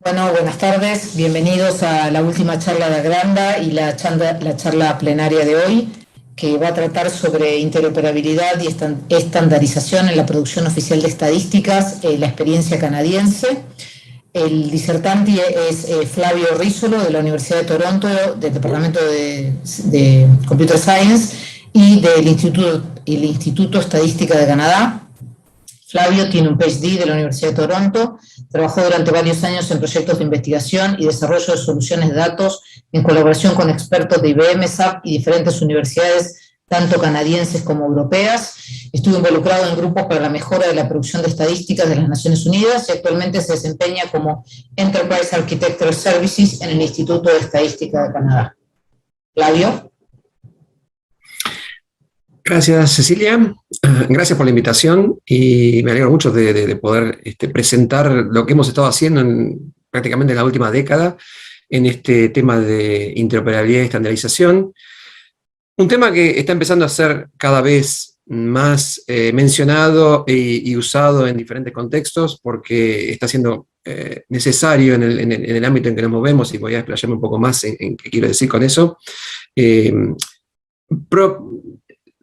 Bueno, buenas tardes, bienvenidos a la última charla de Agranda y la charla plenaria de hoy, que va a tratar sobre interoperabilidad y estandarización en la producción oficial de estadísticas, la experiencia canadiense. El disertante es Flavio Rísolo, de la Universidad de Toronto, del Departamento de Computer Science y del Instituto Estadística de Canadá. Flavio tiene un PhD de la Universidad de Toronto, trabajó durante varios años en proyectos de investigación y desarrollo de soluciones de datos en colaboración con expertos de IBM, SAP y diferentes universidades, tanto canadienses como europeas. Estuvo involucrado en grupos para la mejora de la producción de estadísticas de las Naciones Unidas y actualmente se desempeña como Enterprise Architecture Services en el Instituto de Estadística de Canadá. Flavio. Gracias, Cecilia. Gracias por la invitación y me alegro mucho de poder presentar lo que hemos estado haciendo prácticamente en la última década en este tema de interoperabilidad y estandarización. Un tema que está empezando a ser cada vez más mencionado y usado en diferentes contextos porque está siendo necesario en el ámbito en que nos movemos, y voy a explayarme un poco más en qué quiero decir con eso.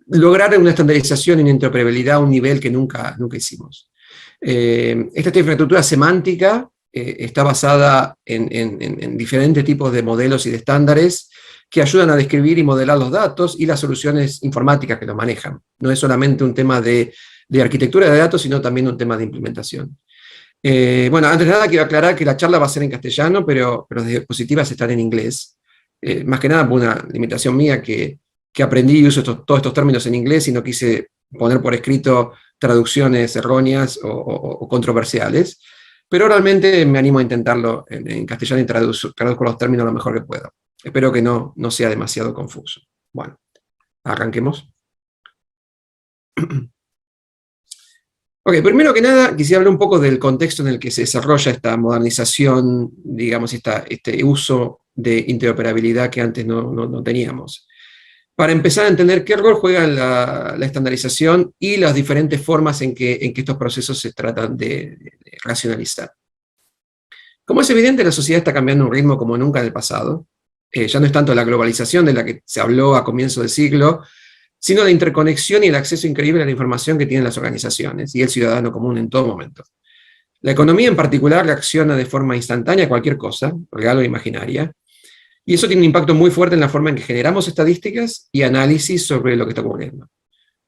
Lograr una estandarización y una interoperabilidad a un nivel que nunca hicimos. Esta infraestructura semántica está basada en diferentes tipos de modelos y de estándares que ayudan a describir y modelar los datos y las soluciones informáticas que los manejan. No es solamente un tema de arquitectura de datos, sino también un tema de implementación. Bueno, antes de nada quiero aclarar que la charla va a ser en castellano, pero las diapositivas están en inglés. Más que nada por una limitación mía que aprendí y uso todos estos términos en inglés y no quise poner por escrito traducciones erróneas o controversiales, pero realmente me animo a intentarlo en castellano y traduzco los términos lo mejor que puedo. Espero que no sea demasiado confuso. Bueno, arranquemos. Ok, primero que nada quisiera hablar un poco del contexto en el que se desarrolla esta modernización, digamos, este uso de interoperabilidad que antes no teníamos. Para empezar a entender qué rol juega la estandarización y las diferentes formas en que estos procesos se tratan de racionalizar. Como es evidente, la sociedad está cambiando a un ritmo como nunca en el pasado. Ya no es tanto la globalización de la que se habló a comienzo del siglo, sino la interconexión y el acceso increíble a la información que tienen las organizaciones y el ciudadano común en todo momento. La economía en particular reacciona de forma instantánea a cualquier cosa, real o imaginaria, y eso tiene un impacto muy fuerte en la forma en que generamos estadísticas y análisis sobre lo que está ocurriendo.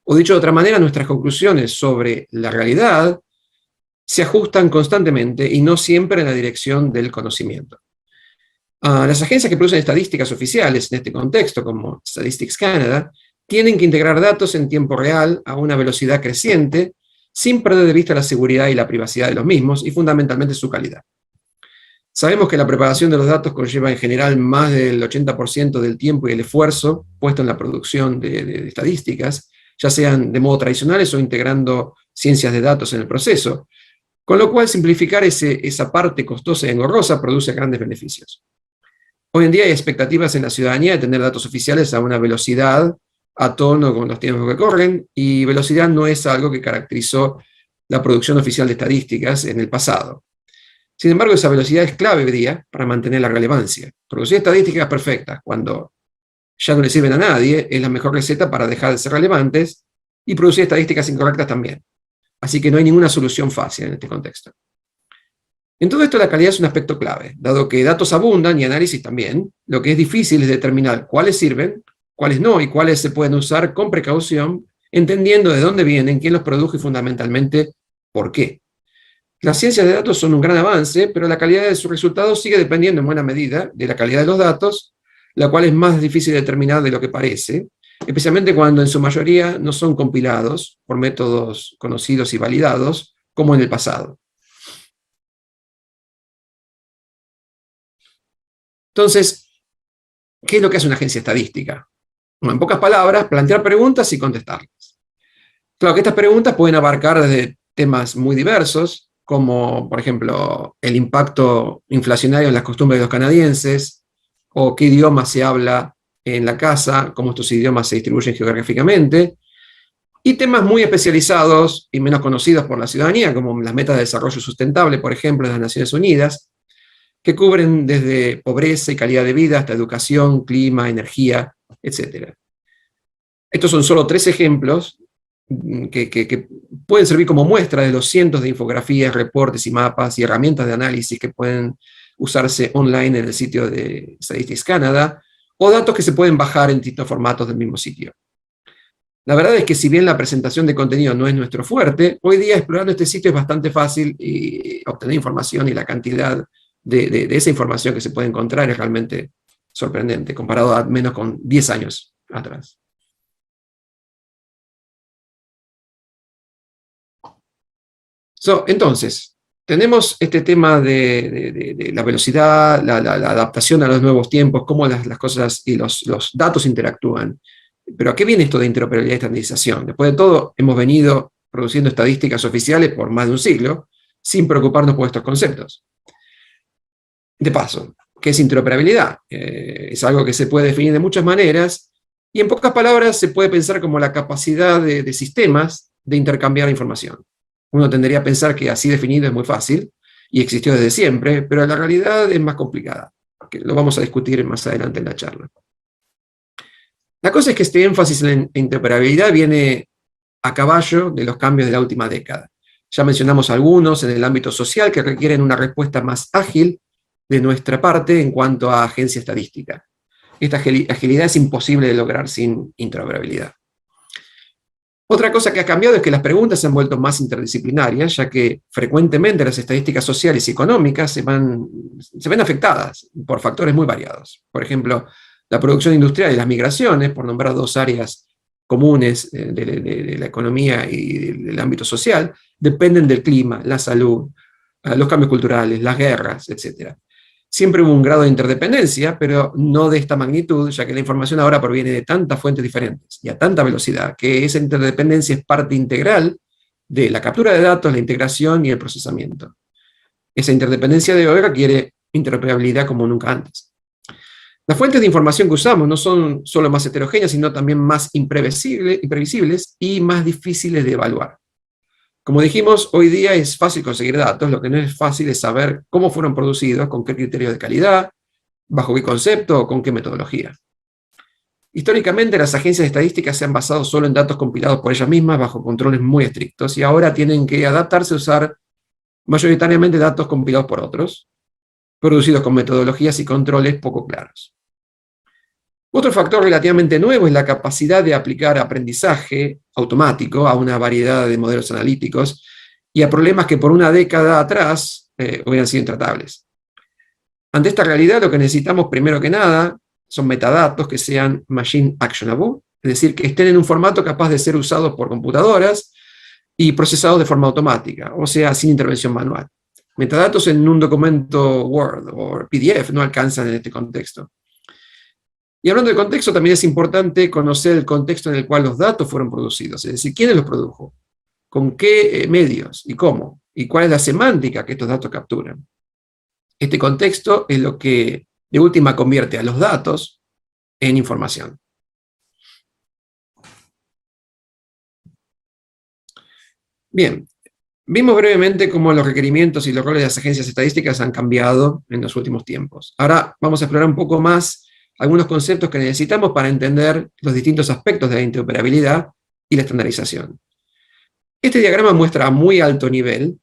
O dicho de otra manera, nuestras conclusiones sobre la realidad se ajustan constantemente y no siempre en la dirección del conocimiento. Las agencias que producen estadísticas oficiales en este contexto, como Statistics Canada, tienen que integrar datos en tiempo real a una velocidad creciente, sin perder de vista la seguridad y la privacidad de los mismos, y fundamentalmente su calidad. Sabemos que la preparación de los datos conlleva en general más del 80% del tiempo y el esfuerzo puesto en la producción de estadísticas, ya sean de modo tradicionales o integrando ciencias de datos en el proceso, con lo cual simplificar esa parte costosa y engorrosa produce grandes beneficios. Hoy en día hay expectativas en la ciudadanía de tener datos oficiales a una velocidad a tono con los tiempos que corren, y velocidad no es algo que caracterizó la producción oficial de estadísticas en el pasado. Sin embargo, esa velocidad es clave hoy día para mantener la relevancia. Producir estadísticas perfectas cuando ya no le sirven a nadie es la mejor receta para dejar de ser relevantes, y producir estadísticas incorrectas también. Así que no hay ninguna solución fácil en este contexto. En todo esto la calidad es un aspecto clave, dado que datos abundan y análisis también. Lo que es difícil es determinar cuáles sirven, cuáles no, y cuáles se pueden usar con precaución, entendiendo de dónde vienen, quién los produjo y fundamentalmente por qué. Las ciencias de datos son un gran avance, pero la calidad de sus resultados sigue dependiendo en buena medida de la calidad de los datos, la cual es más difícil de determinar de lo que parece, especialmente cuando en su mayoría no son compilados por métodos conocidos y validados, como en el pasado. Entonces, ¿qué es lo que hace una agencia estadística? Bueno, en pocas palabras, plantear preguntas y contestarlas. Claro que estas preguntas pueden abarcar desde temas muy diversos, como por ejemplo el impacto inflacionario en las costumbres de los canadienses, o qué idioma se habla en la casa, cómo estos idiomas se distribuyen geográficamente, y temas muy especializados y menos conocidos por la ciudadanía, como las metas de desarrollo sustentable, por ejemplo, de las Naciones Unidas, que cubren desde pobreza y calidad de vida hasta educación, clima, energía, etc. Estos son solo 3 ejemplos que pueden servir como muestra de los cientos de infografías, reportes y mapas y herramientas de análisis que pueden usarse online en el sitio de Statistics Canada, o datos que se pueden bajar en distintos formatos del mismo sitio. La verdad es que si bien la presentación de contenido no es nuestro fuerte, hoy día explorando este sitio es bastante fácil y obtener información, y la cantidad de esa información que se puede encontrar es realmente sorprendente, comparado al menos con 10 años atrás. Entonces, tenemos este tema de la velocidad, la adaptación a los nuevos tiempos, cómo las cosas y los datos interactúan. Pero ¿a qué viene esto de interoperabilidad y estandarización? Después de todo, hemos venido produciendo estadísticas oficiales por más de un siglo, sin preocuparnos por estos conceptos. De paso, ¿qué es interoperabilidad? Es algo que se puede definir de muchas maneras, y en pocas palabras se puede pensar como la capacidad de sistemas de intercambiar información. Uno tendería a pensar que así definido es muy fácil, y existió desde siempre, pero la realidad es más complicada, que lo vamos a discutir más adelante en la charla. La cosa es que este énfasis en la interoperabilidad viene a caballo de los cambios de la última década. Ya mencionamos algunos en el ámbito social que requieren una respuesta más ágil de nuestra parte en cuanto a agencia estadística. Esta agilidad es imposible de lograr sin interoperabilidad. Otra cosa que ha cambiado es que las preguntas se han vuelto más interdisciplinarias, ya que frecuentemente las estadísticas sociales y económicas se ven afectadas por factores muy variados. Por ejemplo, la producción industrial y las migraciones, por nombrar 2 áreas comunes de la economía y del ámbito social, dependen del clima, la salud, los cambios culturales, las guerras, etc. Siempre hubo un grado de interdependencia, pero no de esta magnitud, ya que la información ahora proviene de tantas fuentes diferentes y a tanta velocidad, que esa interdependencia es parte integral de la captura de datos, la integración y el procesamiento. Esa interdependencia de hoy requiere interoperabilidad como nunca antes. Las fuentes de información que usamos no son solo más heterogéneas, sino también más imprevisibles y más difíciles de evaluar. Como dijimos, hoy día es fácil conseguir datos, lo que no es fácil es saber cómo fueron producidos, con qué criterios de calidad, bajo qué concepto o con qué metodología. Históricamente, las agencias de estadística se han basado solo en datos compilados por ellas mismas bajo controles muy estrictos, y ahora tienen que adaptarse a usar mayoritariamente datos compilados por otros, producidos con metodologías y controles poco claros. Otro factor relativamente nuevo es la capacidad de aplicar aprendizaje automático a una variedad de modelos analíticos y a problemas que por una década atrás hubieran sido intratables. Ante esta realidad, lo que necesitamos primero que nada son metadatos que sean machine actionable, es decir, que estén en un formato capaz de ser usados por computadoras y procesados de forma automática, o sea, sin intervención manual. Metadatos en un documento Word o PDF no alcanzan en este contexto. Y hablando de contexto, también es importante conocer el contexto en el cual los datos fueron producidos, es decir, quiénes los produjo, con qué medios y cómo, y cuál es la semántica que estos datos capturan. Este contexto es lo que de última convierte a los datos en información. Bien, vimos brevemente cómo los requerimientos y los roles de las agencias estadísticas han cambiado en los últimos tiempos. Ahora vamos a explorar un poco más algunos conceptos que necesitamos para entender los distintos aspectos de la interoperabilidad y la estandarización. Este diagrama muestra a muy alto nivel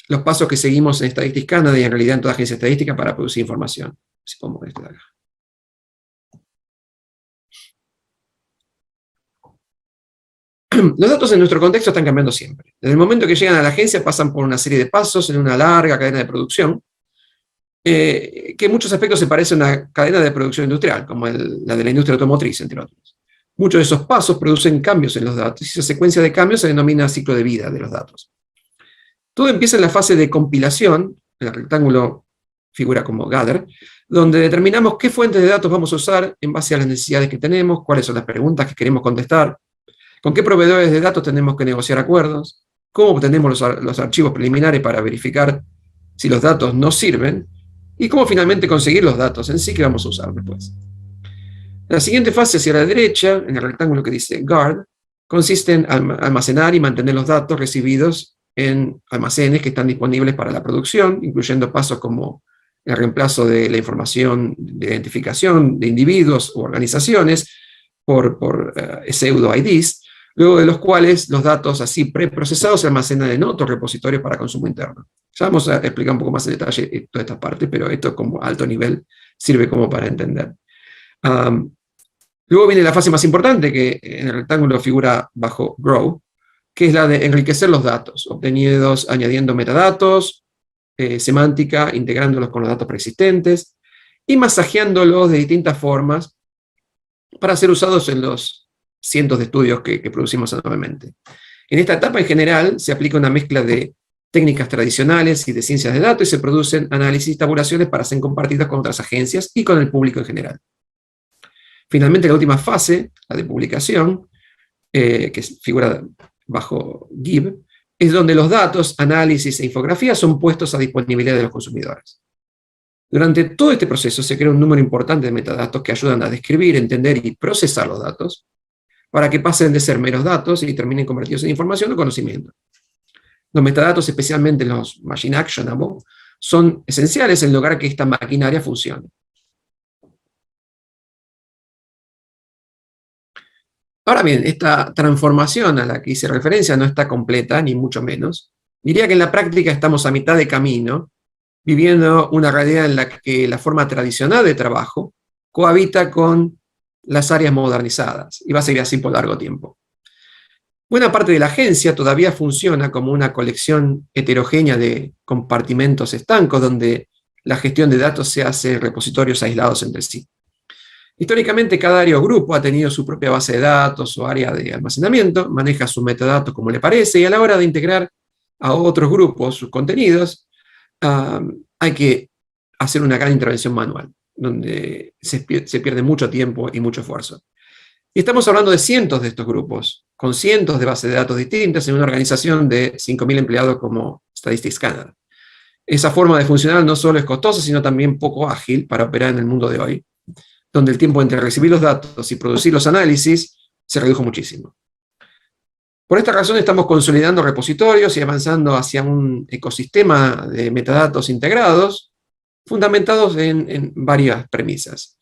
los pasos que seguimos en Statistics Canada y en realidad en toda agencia estadística para producir información. Así como este de acá. Los datos en nuestro contexto están cambiando siempre. Desde el momento que llegan a la agencia pasan por una serie de pasos en una larga cadena de producción, que en muchos aspectos se parece a una cadena de producción industrial, como la de la industria automotriz, entre otros. Muchos de esos pasos producen cambios en los datos, y esa secuencia de cambios se denomina ciclo de vida de los datos. Todo empieza en la fase de compilación, el rectángulo figura como gather, donde determinamos qué fuentes de datos vamos a usar en base a las necesidades que tenemos, cuáles son las preguntas que queremos contestar, con qué proveedores de datos tenemos que negociar acuerdos, cómo obtenemos los archivos preliminares para verificar si los datos nos sirven, y cómo finalmente conseguir los datos en sí que vamos a usar después. La siguiente fase hacia la derecha, en el rectángulo que dice guard, consiste en almacenar y mantener los datos recibidos en almacenes que están disponibles para la producción, incluyendo pasos como el reemplazo de la información de identificación de individuos u organizaciones por pseudo-IDs, luego de los cuales los datos así preprocesados se almacenan en otros repositorios para consumo interno. Ya vamos a explicar un poco más en detalle toda esta parte, pero esto como alto nivel sirve como para entender. Luego viene la fase más importante, que en el rectángulo figura bajo Grow, que es la de enriquecer los datos, obtenidos añadiendo metadatos, semántica, integrándolos con los datos preexistentes, y masajeándolos de distintas formas para ser usados en los cientos de estudios que producimos anualmente. En esta etapa, en general, se aplica una mezcla de técnicas tradicionales y de ciencias de datos, y se producen análisis y tabulaciones para ser compartidas con otras agencias y con el público en general. Finalmente, la última fase, la de publicación, que figura bajo GIB, es donde los datos, análisis e infografías son puestos a disponibilidad de los consumidores. Durante todo este proceso se crea un número importante de metadatos que ayudan a describir, entender y procesar los datos, para que pasen de ser meros datos y terminen convertidos en información o conocimiento. Los metadatos, especialmente los machine actionable, son esenciales en lograr que esta maquinaria funcione. Ahora bien, esta transformación a la que hice referencia no está completa, ni mucho menos. Diría que en la práctica estamos a mitad de camino, viviendo una realidad en la que la forma tradicional de trabajo cohabita con las áreas modernizadas, y va a seguir así por largo tiempo. Buena parte de la agencia todavía funciona como una colección heterogénea de compartimentos estancos, donde la gestión de datos se hace en repositorios aislados entre sí. Históricamente, cada área o grupo ha tenido su propia base de datos o área de almacenamiento, maneja sus metadatos como le parece, y a la hora de integrar a otros grupos sus contenidos, hay que hacer una gran intervención manual, donde se pierde mucho tiempo y mucho esfuerzo. Y estamos hablando de cientos de estos grupos, con cientos de bases de datos distintas en una organización de 5.000 empleados como Statistics Canada. Esa forma de funcionar no solo es costosa, sino también poco ágil para operar en el mundo de hoy, donde el tiempo entre recibir los datos y producir los análisis se redujo muchísimo. Por esta razón estamos consolidando repositorios y avanzando hacia un ecosistema de metadatos integrados, fundamentados en varias premisas.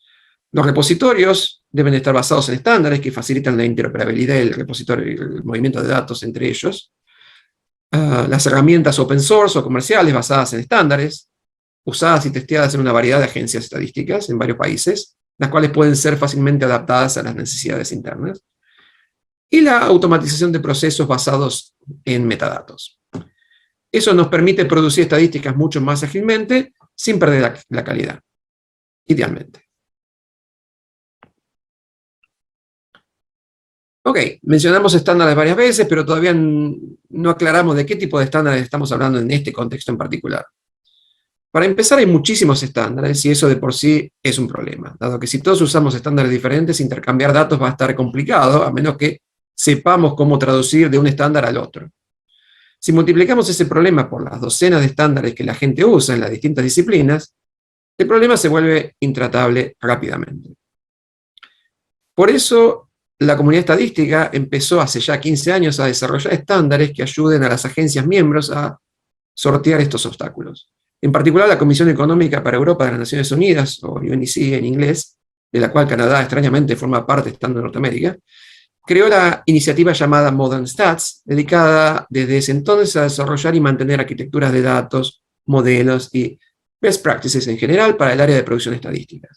Los repositorios deben estar basados en estándares que facilitan la interoperabilidad del repositorio y el movimiento de datos entre ellos. Las herramientas open source o comerciales basadas en estándares, usadas y testeadas en una variedad de agencias estadísticas en varios países, las cuales pueden ser fácilmente adaptadas a las necesidades internas, y la automatización de procesos basados en metadatos. Eso nos permite producir estadísticas mucho más ágilmente, sin perder la calidad, idealmente. Ok, mencionamos estándares varias veces, pero todavía no aclaramos de qué tipo de estándares estamos hablando en este contexto en particular. Para empezar, hay muchísimos estándares, y eso de por sí es un problema, dado que si todos usamos estándares diferentes, intercambiar datos va a estar complicado, a menos que sepamos cómo traducir de un estándar al otro. Si multiplicamos ese problema por las docenas de estándares que la gente usa en las distintas disciplinas, el problema se vuelve intratable rápidamente. Por eso, la comunidad estadística empezó hace ya 15 años a desarrollar estándares que ayuden a las agencias miembros a sortear estos obstáculos. En particular, la Comisión Económica para Europa de las Naciones Unidas, o UNEC en inglés, de la cual Canadá extrañamente forma parte estando en Norteamérica, creó la iniciativa llamada Modern Stats, dedicada desde ese entonces a desarrollar y mantener arquitecturas de datos, modelos y best practices en general para el área de producción estadística.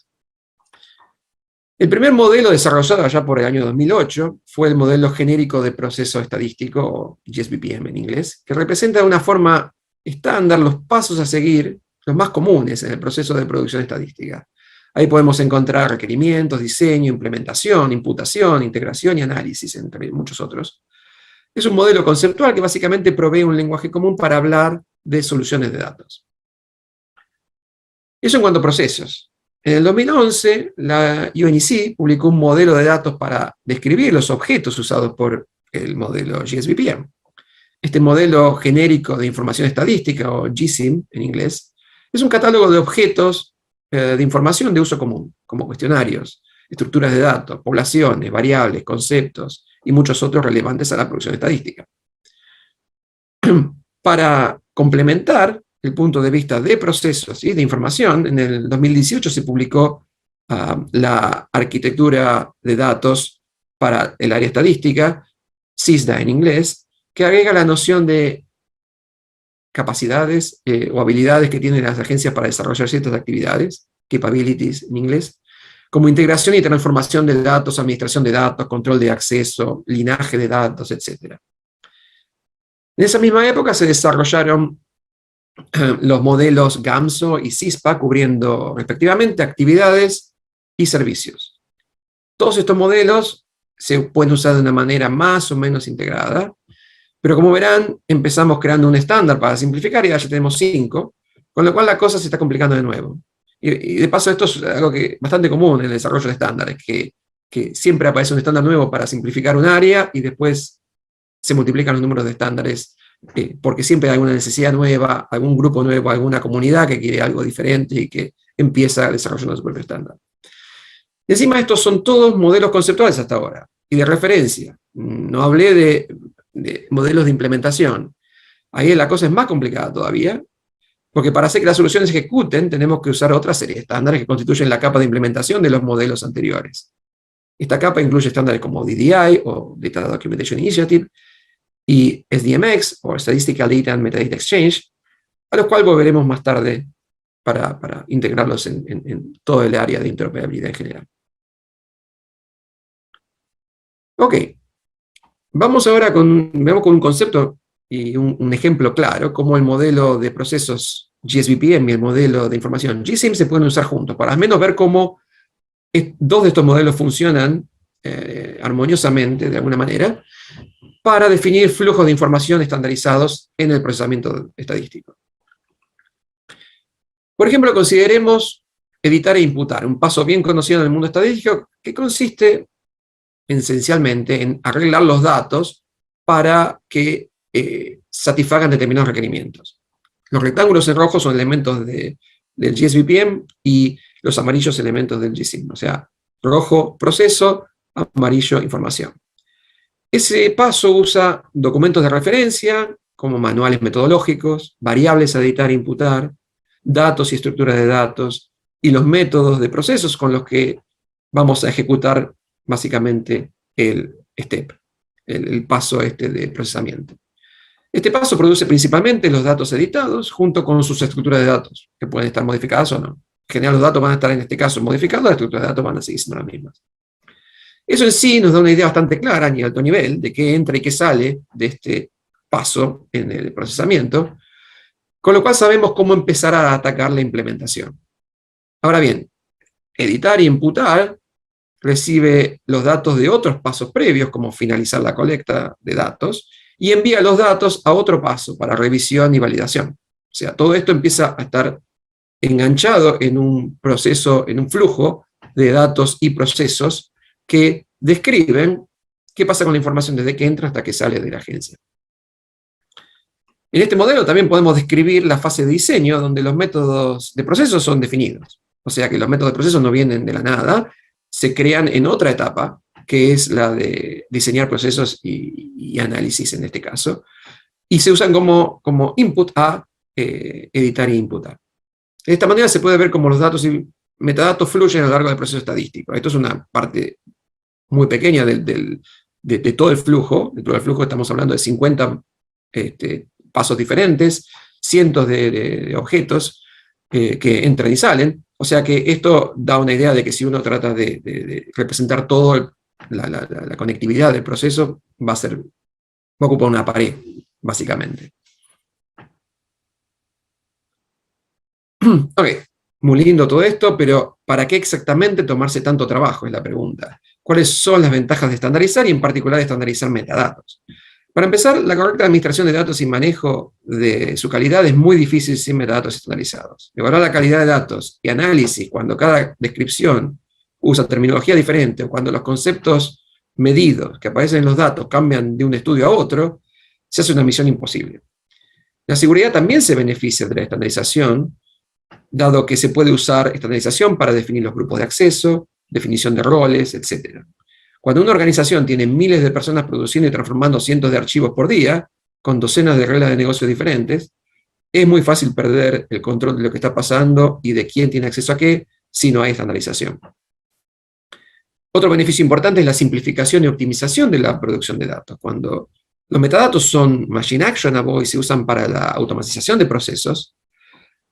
El primer modelo desarrollado allá por el año 2008 fue el modelo genérico de proceso estadístico, o GSBPM en inglés, que representa de una forma estándar los pasos a seguir, los más comunes en el proceso de producción estadística. Ahí podemos encontrar requerimientos, diseño, implementación, imputación, integración y análisis, entre muchos otros. Es un modelo conceptual que básicamente provee un lenguaje común para hablar de soluciones de datos. Eso en cuanto a procesos. En el 2011, la UNEC publicó un modelo de datos para describir los objetos usados por el modelo GSBPM. Este modelo genérico de información estadística, o GSIM en inglés, es un catálogo de objetos de información de uso común, como cuestionarios, estructuras de datos, poblaciones, variables, conceptos y muchos otros relevantes a la producción estadística. Para complementar el punto de vista de procesos y de información, en el 2018 se publicó la arquitectura de datos para el área estadística, CISDA en inglés, que agrega la noción de capacidades o habilidades que tienen las agencias para desarrollar ciertas actividades, capabilities en inglés, como integración y transformación de datos, administración de datos, control de acceso, linaje de datos, etc. En esa misma época se desarrollaron los modelos GAMSO y CISPA, cubriendo respectivamente actividades y servicios. Todos estos modelos se pueden usar de una manera más o menos integrada, pero como verán, empezamos creando un estándar para simplificar y ya tenemos 5, con lo cual la cosa se está complicando de nuevo. Y de paso esto es algo que bastante común en el desarrollo de estándares, que siempre aparece un estándar nuevo para simplificar un área y después se multiplican los números de estándares porque siempre hay alguna necesidad nueva, algún grupo nuevo, alguna comunidad que quiere algo diferente y que empieza desarrollando su propio estándar. Encima estos son todos modelos conceptuales hasta ahora y de referencia. No hablé de modelos de implementación. Ahí la cosa es más complicada todavía, porque para hacer que las soluciones se ejecuten tenemos que usar otra serie de estándares que constituyen la capa de implementación de los modelos anteriores. Esta capa incluye estándares como DDI o Data Documentation Initiative y SDMX o Statistical Data and Metadata Exchange, a los cuales volveremos más tarde para integrarlos en todo el área de interoperabilidad en general. Ok, vamos ahora veamos con un concepto y un ejemplo claro, cómo el modelo de procesos GSBPM y el modelo de información GSIM se pueden usar juntos, para al menos ver cómo dos de estos modelos funcionan armoniosamente, de alguna manera, para definir flujos de información estandarizados en el procesamiento estadístico. Por ejemplo, consideremos editar e imputar, un paso bien conocido en el mundo estadístico que consiste esencialmente en arreglar los datos para que satisfagan determinados requerimientos. Los rectángulos en rojo son elementos del GSBPM y los amarillos elementos del GSIM, o sea, rojo proceso, amarillo información. Ese paso usa documentos de referencia, como manuales metodológicos, variables a editar e imputar, datos y estructuras de datos, y los métodos de procesos con los que vamos a ejecutar básicamente el step, el paso de procesamiento. Este paso produce principalmente los datos editados junto con sus estructuras de datos, que pueden estar modificadas o no. En general los datos van a estar en este caso modificados, las estructuras de datos van a seguir siendo las mismas. Eso en sí nos da una idea bastante clara y alto nivel de qué entra y qué sale de este paso en el procesamiento, con lo cual sabemos cómo empezar a atacar la implementación. Ahora bien, editar y imputar recibe los datos de otros pasos previos, como finalizar la colecta de datos, y envía los datos a otro paso para revisión y validación. O sea, todo esto empieza a estar enganchado en un proceso, en un flujo de datos y procesos que describen qué pasa con la información desde que entra hasta que sale de la agencia. En este modelo también podemos describir la fase de diseño, donde los métodos de proceso son definidos. O sea que los métodos de proceso no vienen de la nada, se crean en otra etapa, que es la de diseñar procesos y análisis en este caso, y se usan como input a editar e imputar. De esta manera se puede ver cómo los datos y metadatos fluyen a lo largo del proceso estadístico. Esto es una parte muy pequeña de todo el flujo. De todo el flujo estamos hablando de 50 pasos diferentes, cientos de objetos que entran y salen. O sea que esto da una idea de que si uno trata de representar todo la conectividad del proceso, va a ocupar una pared, básicamente. Ok, muy lindo todo esto, pero ¿para qué exactamente tomarse tanto trabajo? Es la pregunta. ¿Cuáles son las ventajas de estandarizar y en particular de estandarizar metadatos? Para empezar, la correcta administración de datos y manejo de su calidad es muy difícil sin metadatos estandarizados. Evaluar la calidad de datos y análisis cuando cada descripción usa terminología diferente o cuando los conceptos medidos que aparecen en los datos cambian de un estudio a otro, se hace una misión imposible. La seguridad también se beneficia de la estandarización, dado que se puede usar estandarización para definir los grupos de acceso, definición de roles, etc. Cuando una organización tiene miles de personas produciendo y transformando cientos de archivos por día, con docenas de reglas de negocio diferentes, es muy fácil perder el control de lo que está pasando y de quién tiene acceso a qué si no hay estandarización. Otro beneficio importante es la simplificación y optimización de la producción de datos. Cuando los metadatos son machine actionable y se usan para la automatización de procesos,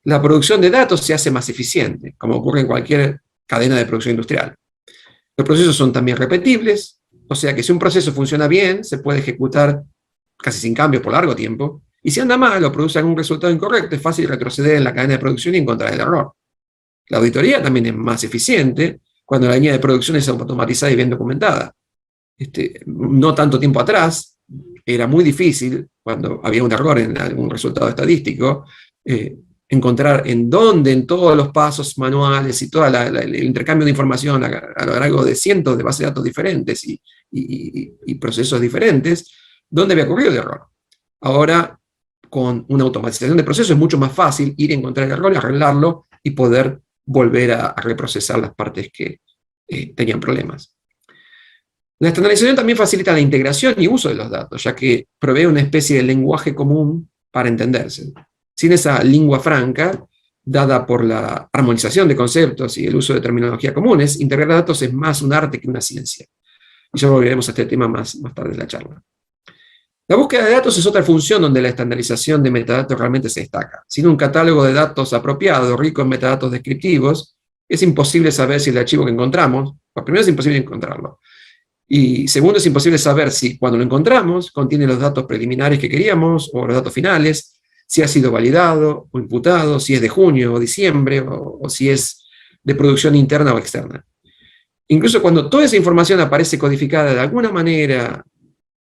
la producción de datos se hace más eficiente, como ocurre en cualquier cadena de producción industrial. Los procesos son también repetibles, o sea que si un proceso funciona bien, se puede ejecutar casi sin cambios por largo tiempo, y si anda mal o produce algún resultado incorrecto, es fácil retroceder en la cadena de producción y encontrar el error. La auditoría también es más eficiente cuando la línea de producción es automatizada y bien documentada. No tanto tiempo atrás, era muy difícil, cuando había un error en algún resultado estadístico, encontrar en dónde, en todos los pasos manuales y todo el intercambio de información a lo largo de cientos de bases de datos diferentes y procesos diferentes, dónde había ocurrido el error. Ahora, con una automatización de procesos es mucho más fácil ir a encontrar el error, arreglarlo y poder volver a reprocesar las partes que tenían problemas. La estandarización también facilita la integración y uso de los datos, ya que provee una especie de lenguaje común para entenderse. Sin esa lengua franca, dada por la armonización de conceptos y el uso de terminología comunes, integrar datos es más un arte que una ciencia. Y ya volveremos a este tema más tarde en la charla. La búsqueda de datos es otra función donde la estandarización de metadatos realmente se destaca. Sin un catálogo de datos apropiado, rico en metadatos descriptivos, es imposible saber si el archivo que encontramos, pues primero es imposible encontrarlo, y segundo es imposible saber si cuando lo encontramos contiene los datos preliminares que queríamos o los datos finales, si ha sido validado o imputado, si es de junio o diciembre o si es de producción interna o externa. Incluso cuando toda esa información aparece codificada de alguna manera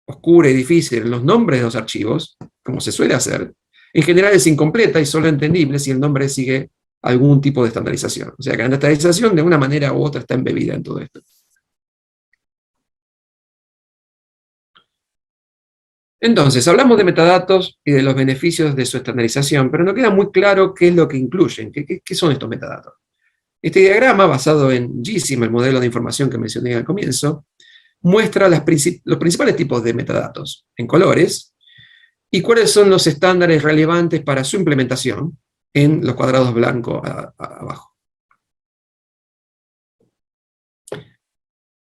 oscura y difícil en los nombres de los archivos, como se suele hacer, en general es incompleta y solo entendible si el nombre sigue algún tipo de estandarización. O sea que la estandarización de una manera u otra está embebida en todo esto. Entonces, hablamos de metadatos y de los beneficios de su estandarización, pero no queda muy claro qué es lo que incluyen, qué son estos metadatos. Este diagrama, basado en GSIM, el modelo de información que mencioné al comienzo, muestra los principales tipos de metadatos en colores y cuáles son los estándares relevantes para su implementación en los cuadrados blancos abajo.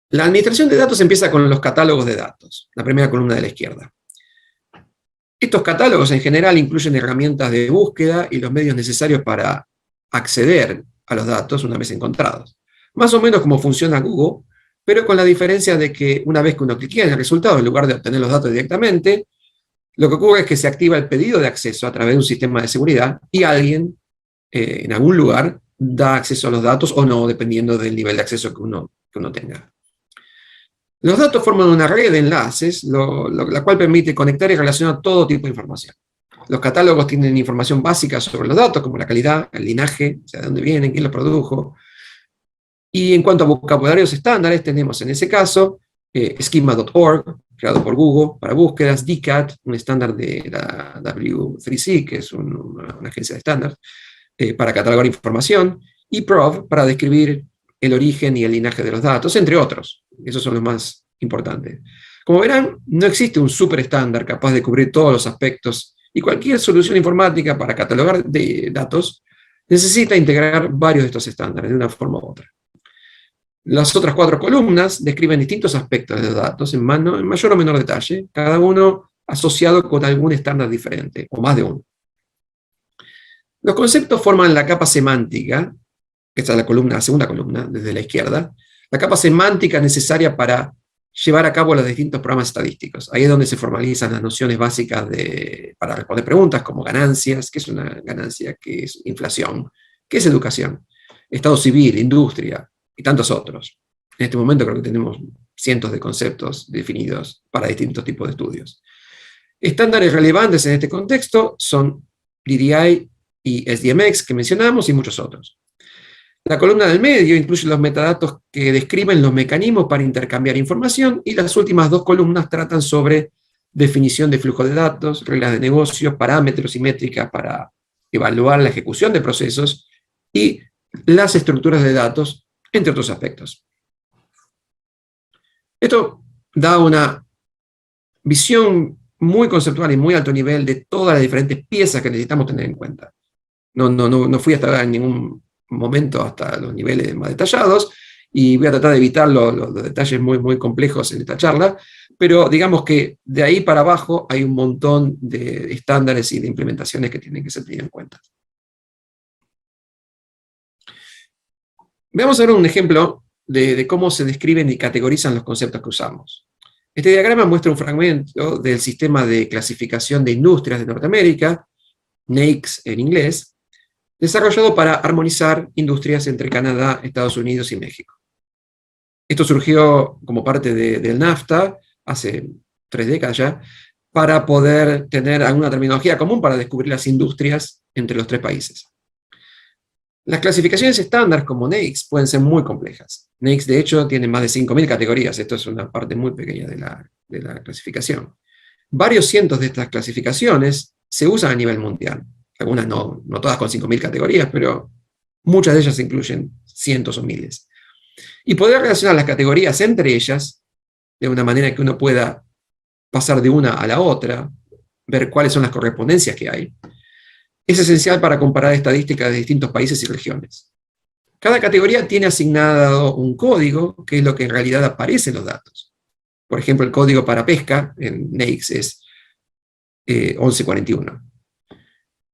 La administración de datos empieza con los catálogos de datos, la primera columna de la izquierda. Estos catálogos en general incluyen herramientas de búsqueda y los medios necesarios para acceder a los datos una vez encontrados. Más o menos como funciona Google, pero con la diferencia de que una vez que uno cliquea en el resultado, en lugar de obtener los datos directamente, lo que ocurre es que se activa el pedido de acceso a través de un sistema de seguridad y alguien en algún lugar da acceso a los datos o no, dependiendo del nivel de acceso que uno tenga. Los datos forman una red de enlaces, la cual permite conectar y relacionar todo tipo de información. Los catálogos tienen información básica sobre los datos, como la calidad, el linaje, o sea, de dónde vienen, quién los produjo. Y en cuanto a vocabularios estándares, tenemos en ese caso schema.org, creado por Google para búsquedas, DCAT, un estándar de la W3C, que es una agencia de estándar, para catalogar información, y PROV para describir el origen y el linaje de los datos, entre otros. Esos son los más importantes. Como verán, no existe un super estándar capaz de cubrir todos los aspectos, y cualquier solución informática para catalogar datos necesita integrar varios de estos estándares de una forma u otra. Las otras 4 columnas describen distintos aspectos de los datos en mayor o menor detalle, cada uno asociado con algún estándar diferente, o más de uno. Los conceptos forman la capa semántica, esta es la segunda columna, desde la izquierda, la capa semántica necesaria para llevar a cabo los distintos programas estadísticos. Ahí es donde se formalizan las nociones básicas para responder preguntas como ganancias, ¿qué es una ganancia? ¿Qué es inflación? ¿Qué es educación? Estado civil, industria, y tantos otros. En este momento creo que tenemos cientos de conceptos definidos para distintos tipos de estudios. Estándares relevantes en este contexto son DDI y SDMX, que mencionamos, y muchos otros. La columna del medio incluye los metadatos que describen los mecanismos para intercambiar información, y las últimas 2 columnas tratan sobre definición de flujo de datos, reglas de negocios, parámetros y métricas para evaluar la ejecución de procesos, y las estructuras de datos, entre otros aspectos. Esto da una visión muy conceptual y muy alto nivel de todas las diferentes piezas que necesitamos tener en cuenta. No fui hasta ahora en ningún momento hasta los niveles más detallados, y voy a tratar de evitar los detalles muy, muy complejos en esta charla, pero digamos que de ahí para abajo hay un montón de estándares y de implementaciones que tienen que ser tenidas en cuenta. Veamos ahora un ejemplo de cómo se describen y categorizan los conceptos que usamos. Este diagrama muestra un fragmento del sistema de clasificación de industrias de Norteamérica, NAICS en inglés, desarrollado para armonizar industrias entre Canadá, Estados Unidos y México. Esto surgió como parte del NAFTA, hace 3 décadas ya, para poder tener alguna terminología común para descubrir las industrias entre los 3 países. Las clasificaciones estándar como NAICS pueden ser muy complejas. NAICS, de hecho, tiene más de 5.000 categorías. Esto es una parte muy pequeña de la clasificación. Varios cientos de estas clasificaciones se usan a nivel mundial. Algunas no todas con 5.000 categorías, pero muchas de ellas incluyen cientos o miles. Y poder relacionar las categorías entre ellas, de una manera que uno pueda pasar de una a la otra, ver cuáles son las correspondencias que hay, es esencial para comparar estadísticas de distintos países y regiones. Cada categoría tiene asignado un código, que es lo que en realidad aparece en los datos. Por ejemplo, el código para pesca en NAICS es 1141.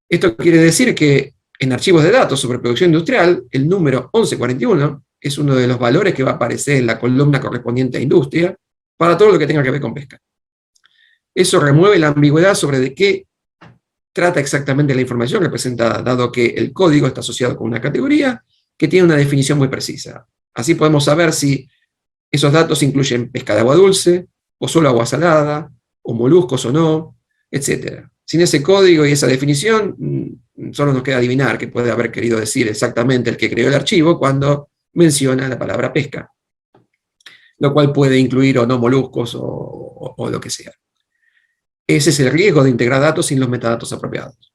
Esto quiere decir que en archivos de datos sobre producción industrial, el número 1141 es uno de los valores que va a aparecer en la columna correspondiente a industria para todo lo que tenga que ver con pesca. Eso remueve la ambigüedad sobre de qué trata exactamente la información representada, dado que el código está asociado con una categoría que tiene una definición muy precisa. Así podemos saber si esos datos incluyen pesca de agua dulce, o solo agua salada, o moluscos o no, etc. Sin ese código y esa definición, solo nos queda adivinar qué puede haber querido decir exactamente el que creó el archivo cuando menciona la palabra pesca, lo cual puede incluir o no moluscos o lo que sea. Ese es el riesgo de integrar datos sin los metadatos apropiados.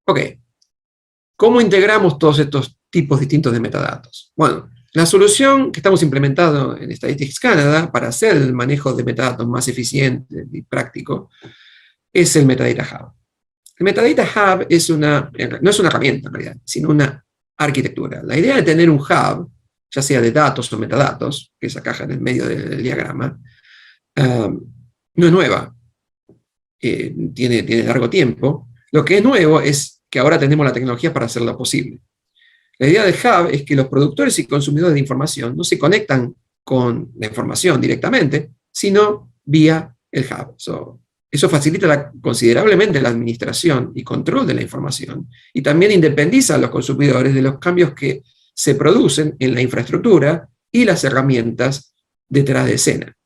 Ok, ¿cómo integramos todos estos tipos distintos de metadatos? Bueno, la solución que estamos implementando en Statistics Canada para hacer el manejo de metadatos más eficiente y práctico es el Metadata Hub. El Metadata Hub no es una herramienta en realidad, sino una arquitectura. La idea de tener un hub, ya sea de datos o metadatos, que es esa caja en el medio del diagrama, no es nueva. Tiene largo tiempo. Lo que es nuevo es que ahora tenemos la tecnología para hacerlo posible. La idea del hub es que los productores y consumidores de información no se conectan con la información directamente, sino vía el hub. Eso facilita considerablemente la administración y control de la información, y también independiza a los consumidores de los cambios que se producen en la infraestructura y las herramientas detrás de escena.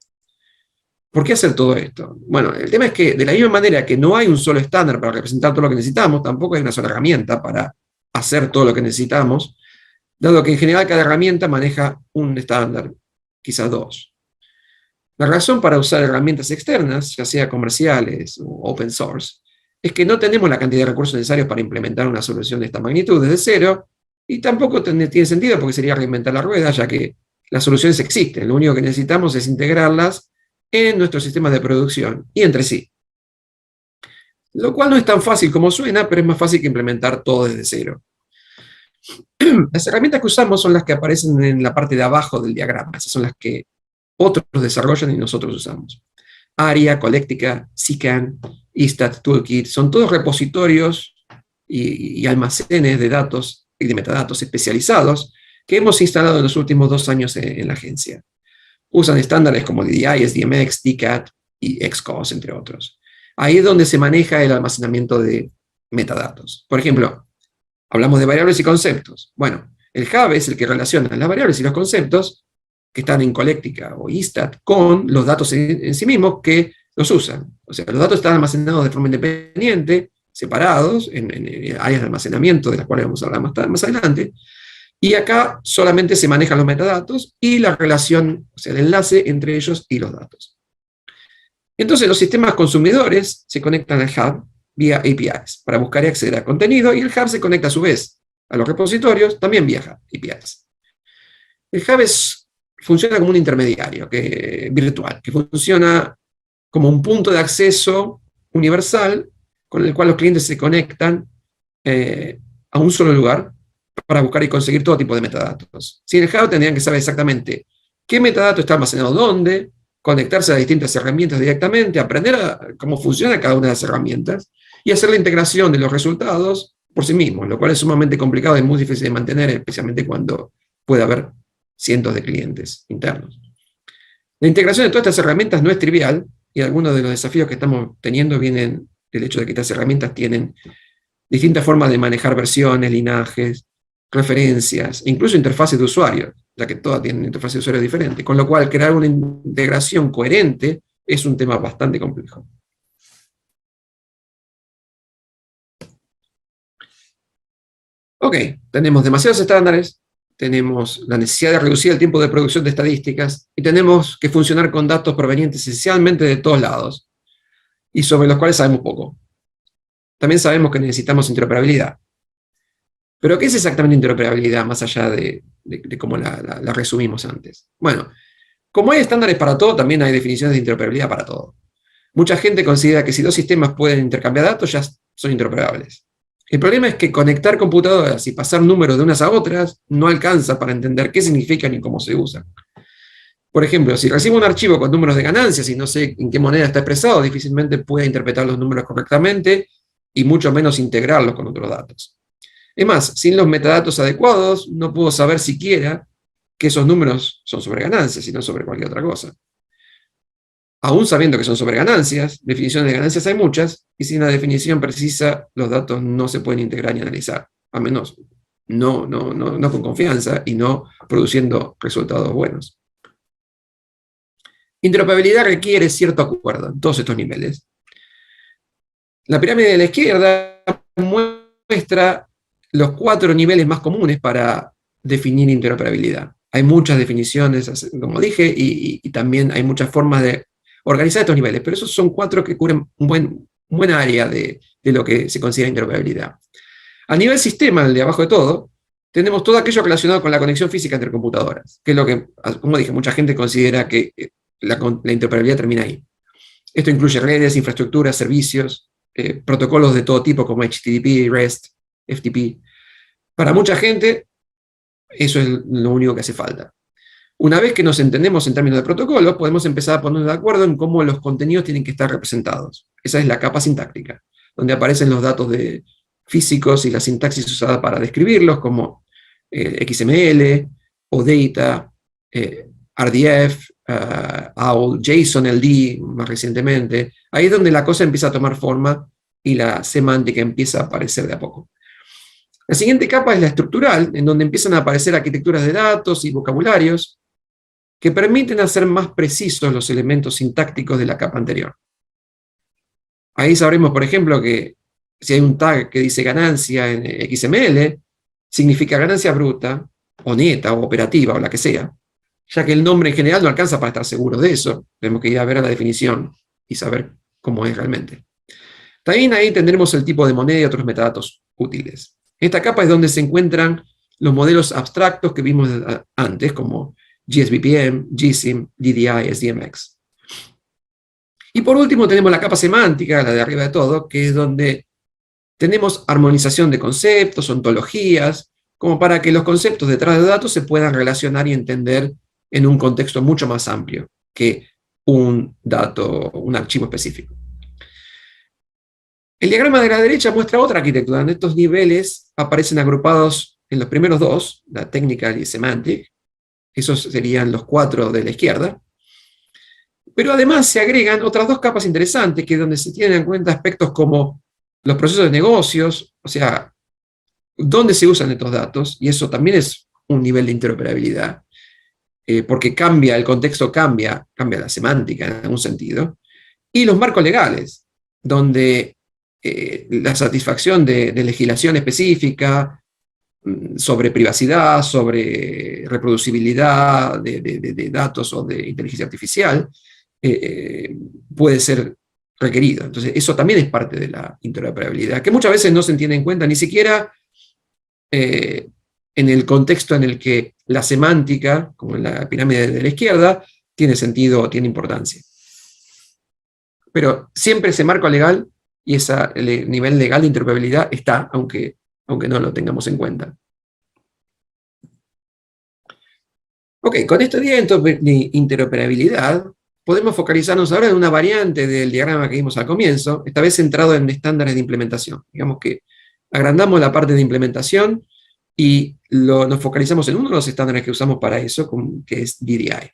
¿Por qué hacer todo esto? Bueno, el tema es que de la misma manera que no hay un solo estándar para representar todo lo que necesitamos, tampoco hay una sola herramienta para hacer todo lo que necesitamos, dado que en general cada herramienta maneja un estándar, quizás 2. La razón para usar herramientas externas, ya sea comerciales o open source, es que no tenemos la cantidad de recursos necesarios para implementar una solución de esta magnitud desde cero, y tampoco tiene sentido porque sería reinventar la rueda, ya que las soluciones existen. Lo único que necesitamos es integrarlas en nuestros sistemas de producción y entre sí. Lo cual no es tan fácil como suena, pero es más fácil que implementar todo desde cero. Las herramientas que usamos son las que aparecen en la parte de abajo del diagrama. Esas son las que otros desarrollan y nosotros usamos. ARIA, Colectica, CICAN, ISTAT, Toolkit, son todos repositorios y almacenes de datos y de metadatos especializados que hemos instalado en los últimos 2 años en la agencia. Usan estándares como DDI, SDMX, TCAT y XCOS, entre otros. Ahí es donde se maneja el almacenamiento de metadatos. Por ejemplo, hablamos de variables y conceptos. Bueno, el hub es el que relaciona las variables y los conceptos que están en Colectica o ISTAT con los datos en sí mismos que los usan. O sea, los datos están almacenados de forma independiente, separados, en áreas de almacenamiento de las cuales vamos a hablar más adelante, y acá solamente se manejan los metadatos y la relación, o sea, el enlace entre ellos y los datos. Entonces los sistemas consumidores se conectan al hub vía APIs para buscar y acceder a contenido, y el hub se conecta a su vez a los repositorios también vía APIs. El hub es funciona como un intermediario virtual, que funciona como un punto de acceso universal con el cual los clientes se conectan a un solo lugar para buscar y conseguir todo tipo de metadatos. Si en el hub tendrían que saber exactamente qué metadato está almacenado dónde, conectarse a distintas herramientas directamente, aprender cómo funciona cada una de las herramientas y hacer la integración de los resultados por sí mismos, lo cual es sumamente complicado y muy difícil de mantener, especialmente cuando puede haber cientos de clientes internos. La integración de todas estas herramientas no es trivial, y algunos de los desafíos que estamos teniendo vienen del hecho de que estas herramientas tienen distintas formas de manejar versiones, linajes, referencias, incluso interfaces de usuario, ya que todas tienen interfaces de usuario diferentes, con lo cual crear una integración coherente es un tema bastante complejo. Ok, tenemos demasiados estándares, tenemos la necesidad de reducir el tiempo de producción de estadísticas, y tenemos que funcionar con datos provenientes esencialmente de todos lados, y sobre los cuales sabemos poco. También sabemos que necesitamos interoperabilidad. Pero, ¿qué es exactamente interoperabilidad, más allá de cómo la resumimos antes? Bueno, como hay estándares para todo, también hay definiciones de interoperabilidad para todo. Mucha gente considera que si dos sistemas pueden intercambiar datos, ya son interoperables. El problema es que conectar computadoras y pasar números de unas a otras no alcanza para entender qué significan y cómo se usan. Por ejemplo, si recibo un archivo con números de ganancias y no sé en qué moneda está expresado, difícilmente pueda interpretar los números correctamente y mucho menos integrarlos con otros datos. Es más, sin los metadatos adecuados, no puedo saber siquiera que esos números son sobre ganancias y no sobre cualquier otra cosa. Aún sabiendo que son sobre ganancias, definiciones de ganancias hay muchas, y sin la definición precisa, los datos no se pueden integrar ni analizar, a menos no con confianza y no produciendo resultados buenos. Interoperabilidad requiere cierto acuerdo en todos estos niveles. La pirámide de la izquierda muestra los 4 niveles más comunes para definir interoperabilidad. Hay muchas definiciones, como dije, y también hay muchas formas de organizar estos niveles, pero esos son 4 que cubren un buen área de lo que se considera interoperabilidad. A nivel sistema, el de abajo de todo, tenemos todo aquello relacionado con la conexión física entre computadoras, que es lo que, como dije, mucha gente considera que la interoperabilidad termina ahí. Esto incluye redes, infraestructuras, servicios, protocolos de todo tipo como HTTP, REST, FTP. Para mucha gente, eso es lo único que hace falta. Una vez que nos entendemos en términos de protocolo, podemos empezar a ponernos de acuerdo en cómo los contenidos tienen que estar representados. Esa es la capa sintáctica, donde aparecen los datos físicos y la sintaxis usada para describirlos, como XML, OData, RDF, OWL, JSON, LD, más recientemente. Ahí es donde la cosa empieza a tomar forma y la semántica empieza a aparecer de a poco. La siguiente capa es la estructural, en donde empiezan a aparecer arquitecturas de datos y vocabularios que permiten hacer más precisos los elementos sintácticos de la capa anterior. Ahí sabremos, por ejemplo, que si hay un tag que dice ganancia en XML, significa ganancia bruta, o neta, o operativa, o la que sea, ya que el nombre en general no alcanza para estar seguros de eso. Tenemos que ir a ver a la definición y saber cómo es realmente. También ahí tendremos el tipo de moneda y otros metadatos útiles. Esta capa es donde se encuentran los modelos abstractos que vimos antes, como GSBPM, GSIM, DDI, SDMX. Y por último tenemos la capa semántica, la de arriba de todo, que es donde tenemos armonización de conceptos, ontologías, como para que los conceptos detrás de datos se puedan relacionar y entender en un contexto mucho más amplio que un archivo específico. El diagrama de la derecha muestra otra arquitectura, donde estos niveles aparecen agrupados en los primeros 2, la technical y semantic. Esos serían los 4 de la izquierda. Pero además se agregan otras 2 capas interesantes, que es donde se tienen en cuenta aspectos como los procesos de negocios, o sea, dónde se usan estos datos, y eso también es un nivel de interoperabilidad, porque el contexto cambia la semántica en algún sentido, y los marcos legales, donde la satisfacción de legislación específica sobre privacidad, sobre reproducibilidad de datos o de inteligencia artificial, puede ser requerido. Entonces, eso también es parte de la interoperabilidad, que muchas veces no se tiene en cuenta ni siquiera en en el contexto en el que la semántica, como en la pirámide de la izquierda, tiene sentido, tiene importancia. Pero siempre ese marco legal y el nivel legal de interoperabilidad está, aunque no lo tengamos en cuenta. Ok, con esta idea de interoperabilidad, podemos focalizarnos ahora en una variante del diagrama que vimos al comienzo, esta vez centrado en estándares de implementación. Digamos que agrandamos la parte de implementación y nos focalizamos en uno de los estándares que usamos para eso, que es DDI.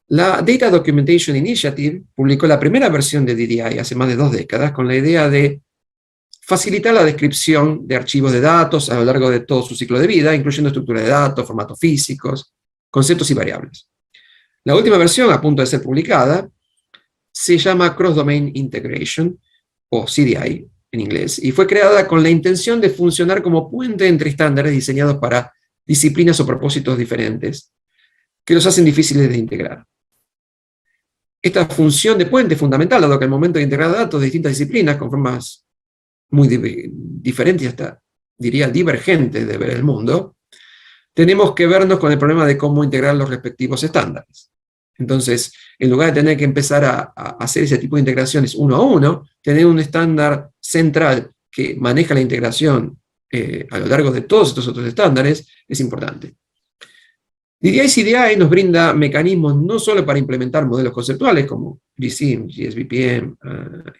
La Data Documentation Initiative publicó la primera versión de DDI hace más de 2 décadas con la idea de facilitar la descripción de archivos de datos a lo largo de todo su ciclo de vida, incluyendo estructuras de datos, formatos físicos, conceptos y variables. La última versión, a punto de ser publicada, se llama Cross Domain Integration, o CDI en inglés, y fue creada con la intención de funcionar como puente entre estándares diseñados para disciplinas o propósitos diferentes, que los hacen difíciles de integrar. Esta función de puente es fundamental, dado que al momento de integrar datos de distintas disciplinas, con formas muy diferentes y hasta, diría, divergentes de ver el mundo, tenemos que vernos con el problema de cómo integrar los respectivos estándares. Entonces, en lugar de tener que empezar a hacer ese tipo de integraciones uno a uno, tener un estándar central que maneja la integración a lo largo de todos estos otros estándares es importante. DDI y CDI nos brinda mecanismos no solo para implementar modelos conceptuales como GSIM, GSBPM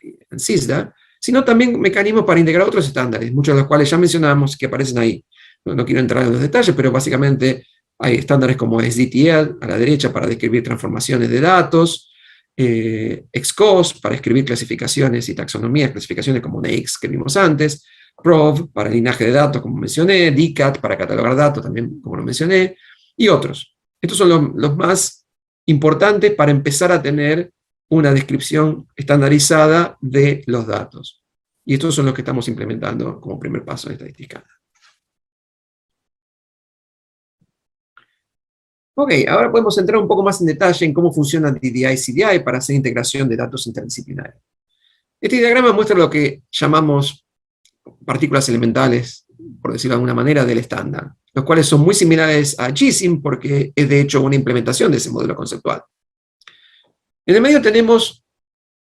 y SISDA, sino también mecanismos para integrar otros estándares, muchos de los cuales ya mencionamos que aparecen ahí. No quiero entrar en los detalles, pero básicamente hay estándares como SDTL a la derecha para describir transformaciones de datos, XCOS para escribir clasificaciones y taxonomías, clasificaciones como NAICS que vimos antes, PROV para linaje de datos, como mencioné, DCAT para catalogar datos, también como lo mencioné, y otros. Estos son los más importantes para empezar a tener una descripción estandarizada de los datos. Y estos son los que estamos implementando como primer paso en estadística. Ok, ahora podemos entrar un poco más en detalle en cómo funciona DDI y CDI para hacer integración de datos interdisciplinarios. Este diagrama muestra lo que llamamos partículas elementales, por decirlo de alguna manera, del estándar, los cuales son muy similares a GSIM porque es de hecho una implementación de ese modelo conceptual. En el medio tenemos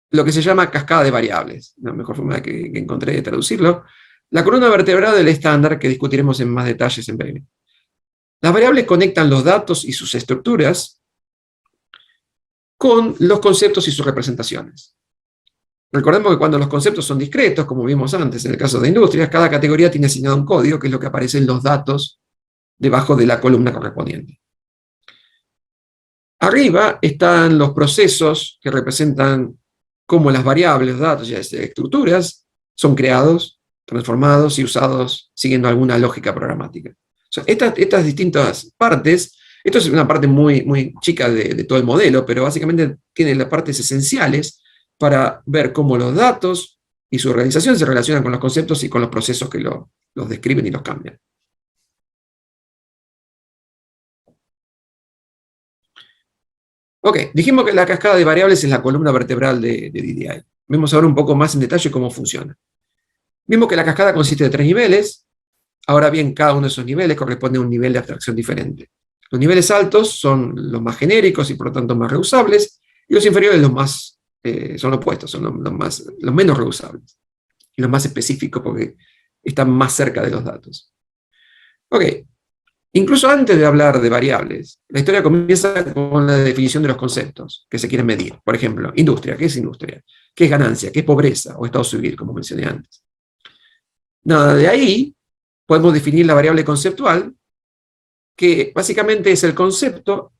lo que se llama cascada de variables, la mejor forma que encontré de traducirlo, la columna vertebral del estándar que discutiremos en más detalles en breve. Las variables conectan los datos y sus estructuras con los conceptos y sus representaciones. Recordemos que cuando los conceptos son discretos, como vimos antes en el caso de industrias, cada categoría tiene asignado un código, que es lo que aparece en los datos debajo de la columna correspondiente. Arriba están los procesos que representan cómo las variables, datos y estructuras son creados, transformados y usados siguiendo alguna lógica programática. O sea, estas distintas partes, esto es una parte muy chica de todo el modelo, pero básicamente tiene las partes esenciales para ver cómo los datos y su organización se relacionan con los conceptos y con los procesos que los describen y los cambian. Ok, dijimos que la cascada de variables es la columna vertebral de DDI. Vemos ahora un poco más en detalle cómo funciona. Vimos que la cascada consiste de 3 niveles. Ahora bien, cada uno de esos niveles corresponde a un nivel de abstracción diferente. Los niveles altos son los más genéricos y por lo tanto más reusables, y los inferiores son los opuestos, son los menos reusables, y los más específicos porque están más cerca de los datos. Ok, incluso antes de hablar de variables, la historia comienza con la definición de los conceptos que se quieren medir. Por ejemplo, industria, ¿qué es industria? ¿Qué es ganancia? ¿Qué es pobreza? O estado civil, como mencioné antes. Nada, de ahí podemos definir la variable conceptual, que básicamente es el concepto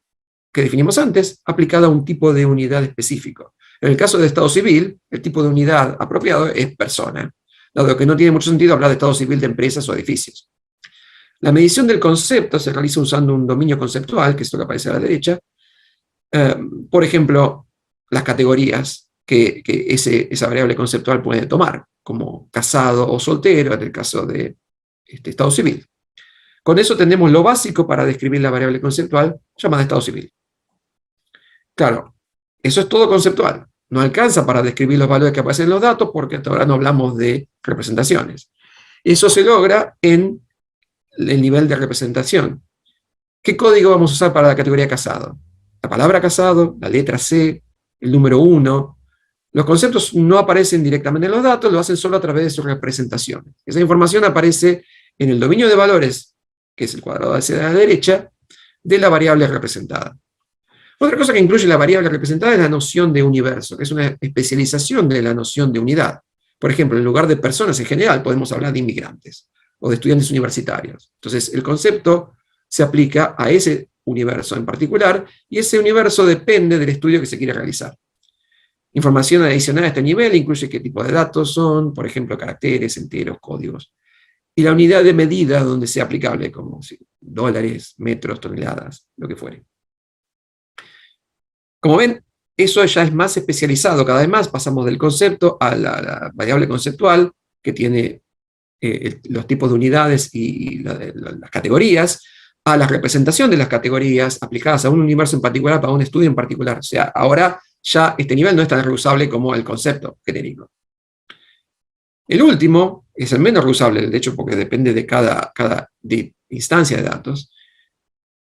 que definimos antes, aplicado a un tipo de unidad específico. En el caso de estado civil, el tipo de unidad apropiado es persona, dado que no tiene mucho sentido hablar de estado civil de empresas o edificios. La medición del concepto se realiza usando un dominio conceptual, que es lo que aparece a la derecha. Por ejemplo, las categorías que esa variable conceptual puede tomar, como casado o soltero, en el caso de estado civil. Con eso tenemos lo básico para describir la variable conceptual llamada estado civil. Claro, eso es todo conceptual. No alcanza para describir los valores que aparecen en los datos porque hasta ahora no hablamos de representaciones. Eso se logra en el nivel de representación. ¿Qué código vamos a usar para la categoría casado? La palabra casado, la letra C, el número 1. Los conceptos no aparecen directamente en los datos, lo hacen solo a través de sus representaciones. Esa información aparece en el dominio de valores, que es el cuadrado hacia la derecha, de la variable representada. Otra cosa que incluye la variable representada es la noción de universo, que es una especialización de la noción de unidad. Por ejemplo, en lugar de personas en general, podemos hablar de inmigrantes o de estudiantes universitarios. Entonces, el concepto se aplica a ese universo en particular, y ese universo depende del estudio que se quiere realizar. Información adicional a este nivel incluye qué tipo de datos son, por ejemplo, caracteres, enteros, códigos, y la unidad de medida donde sea aplicable, como dólares, metros, toneladas, lo que fuere. Como ven, eso ya es más especializado cada vez más, pasamos del concepto a la variable conceptual, que tiene los tipos de unidades y las categorías, a la representación de las categorías aplicadas a un universo en particular para un estudio en particular. O sea, ahora ya este nivel no es tan reusable como el concepto genérico. El último es el menos reusable, de hecho, porque depende de cada instancia de datos.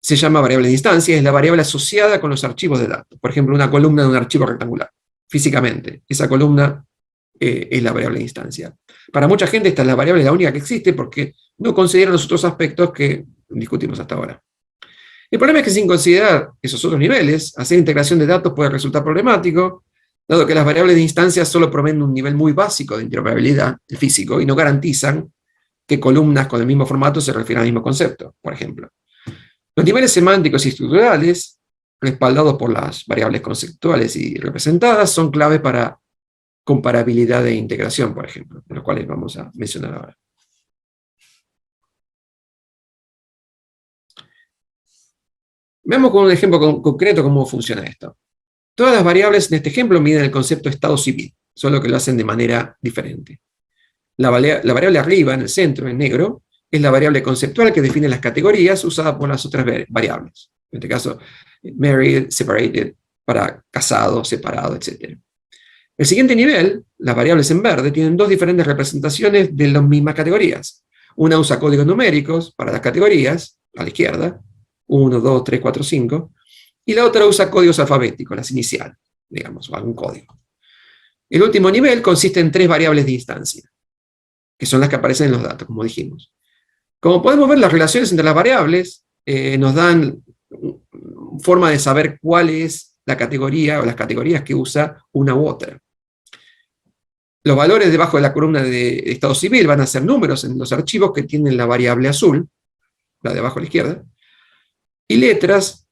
Se llama variable de instancia, es la variable asociada con los archivos de datos. Por ejemplo, una columna de un archivo rectangular. Físicamente, esa columna es la variable de instancia. Para mucha gente esta es la variable la única que existe porque no consideran los otros aspectos que discutimos hasta ahora. El problema es que sin considerar esos otros niveles, hacer integración de datos puede resultar problemático, dado que las variables de instancia solo proveen un nivel muy básico de interoperabilidad, el físico, y no garantizan que columnas con el mismo formato se refieran al mismo concepto, por ejemplo. Los niveles semánticos y estructurales, respaldados por las variables conceptuales y representadas, son clave para comparabilidad e integración, por ejemplo, de los cuales vamos a mencionar ahora. Veamos con un ejemplo concreto cómo funciona esto. Todas las variables en este ejemplo miden el concepto de estado civil, solo que lo hacen de manera diferente. La variable arriba, en el centro, en negro, es la variable conceptual que define las categorías usadas por las otras variables. En este caso, married, separated, para casado, separado, etc. El siguiente nivel, las variables en verde, tienen dos diferentes representaciones de las mismas categorías. Una usa códigos numéricos para las categorías, a la izquierda, 1, 2, 3, 4, 5, y la otra usa códigos alfabéticos, las iniciales, digamos, o algún código. El último nivel consiste en tres variables de instancia, que son las que aparecen en los datos, como dijimos. Como podemos ver, las relaciones entre las variables nos dan forma de saber cuál es la categoría o las categorías que usa una u otra. Los valores debajo de la columna de estado civil van a ser números en los archivos que tienen la variable azul, la de abajo a la izquierda, y letras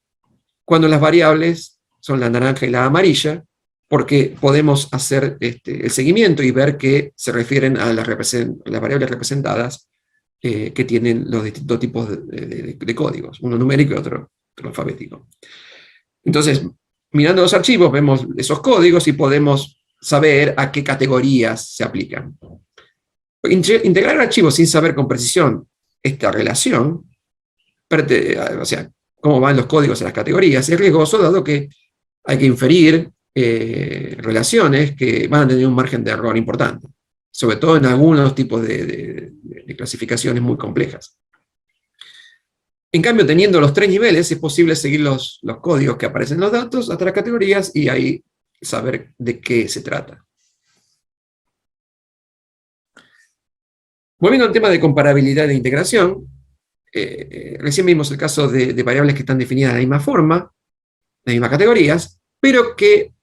cuando las variables son la naranja y la amarilla, porque podemos hacer el seguimiento y ver que se refieren a las variables representadas que tienen los distintos tipos de códigos, uno numérico y otro alfabético. Entonces, mirando los archivos, vemos esos códigos y podemos saber a qué categorías se aplican. Integrar archivos sin saber con precisión esta relación, o sea, cómo van los códigos a las categorías, es riesgoso, dado que hay que inferir relaciones que van a tener un margen de error importante, sobre todo en algunos tipos de clasificaciones muy complejas. En cambio, teniendo los tres niveles, es posible seguir los códigos que aparecen en los datos hasta las categorías y ahí saber de qué se trata. Volviendo al tema de comparabilidad e integración, recién vimos el caso de variables que están definidas de la misma forma, de las mismas categorías, pero que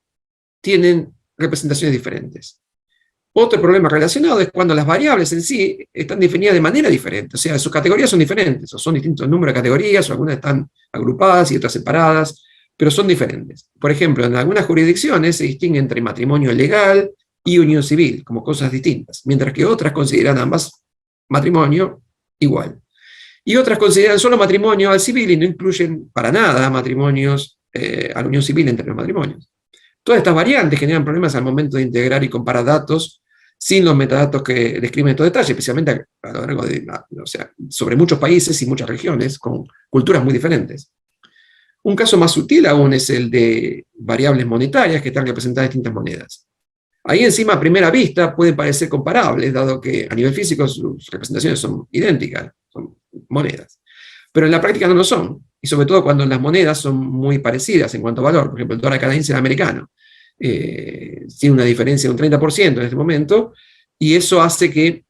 tienen representaciones diferentes. Otro problema relacionado es cuando las variables en sí están definidas de manera diferente, o sea, sus categorías son diferentes, o son distintos números de categorías, o algunas están agrupadas y otras separadas, pero son diferentes. Por ejemplo, en algunas jurisdicciones se distingue entre matrimonio legal y unión civil, como cosas distintas, mientras que otras consideran ambas matrimonio igual. Y otras consideran solo matrimonio al civil y no incluyen para nada matrimonios a la unión civil entre los matrimonios. Todas estas variantes generan problemas al momento de integrar y comparar datos sin los metadatos que describen estos detalles, especialmente a lo largo de, o sea, sobre muchos países y muchas regiones con culturas muy diferentes. Un caso más sutil aún es el de variables monetarias que están representadas en distintas monedas. Ahí encima, a primera vista, pueden parecer comparables, dado que a nivel físico sus representaciones son idénticas, son monedas. Pero en la práctica no lo son, y sobre todo cuando las monedas son muy parecidas en cuanto a valor. Por ejemplo, el dólar canadiense y el americano tiene una diferencia de un 30% en este momento, y eso hace que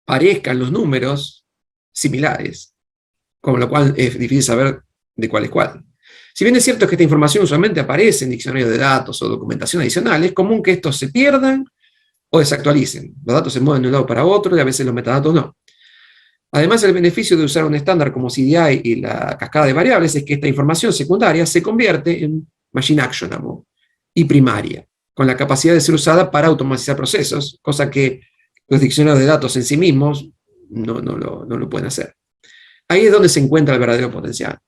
parezcan los números similares, con lo cual es difícil saber de cuál es cuál. Si bien es cierto que esta información usualmente aparece en diccionarios de datos o documentación adicional, es común que estos se pierdan o desactualicen. Los datos se mueven de un lado para otro y a veces los metadatos no. Además, el beneficio de usar un estándar como CDI y la cascada de variables es que esta información secundaria se convierte en machine actionable y primaria, con la capacidad de ser usada para automatizar procesos, cosa que los diccionarios de datos en sí mismos no lo pueden hacer. Ahí es donde se encuentra el verdadero potencial.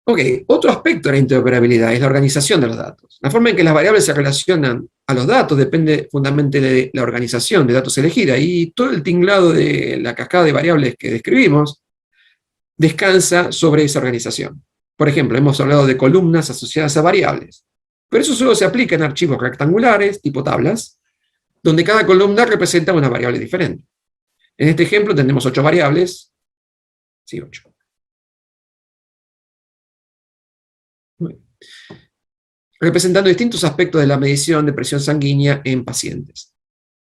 Ok, otro aspecto de la interoperabilidad es la organización de los datos. La forma en que las variables se relacionan a los datos depende fundamentalmente de la organización de datos elegida, y todo el tinglado de la cascada de variables que describimos descansa sobre esa organización. Por ejemplo, hemos hablado de columnas asociadas a variables, pero eso solo se aplica en archivos rectangulares, tipo tablas, donde cada columna representa una variable diferente. En este ejemplo tenemos 8 variables, sí, 8. Representando distintos aspectos de la medición de presión sanguínea en pacientes.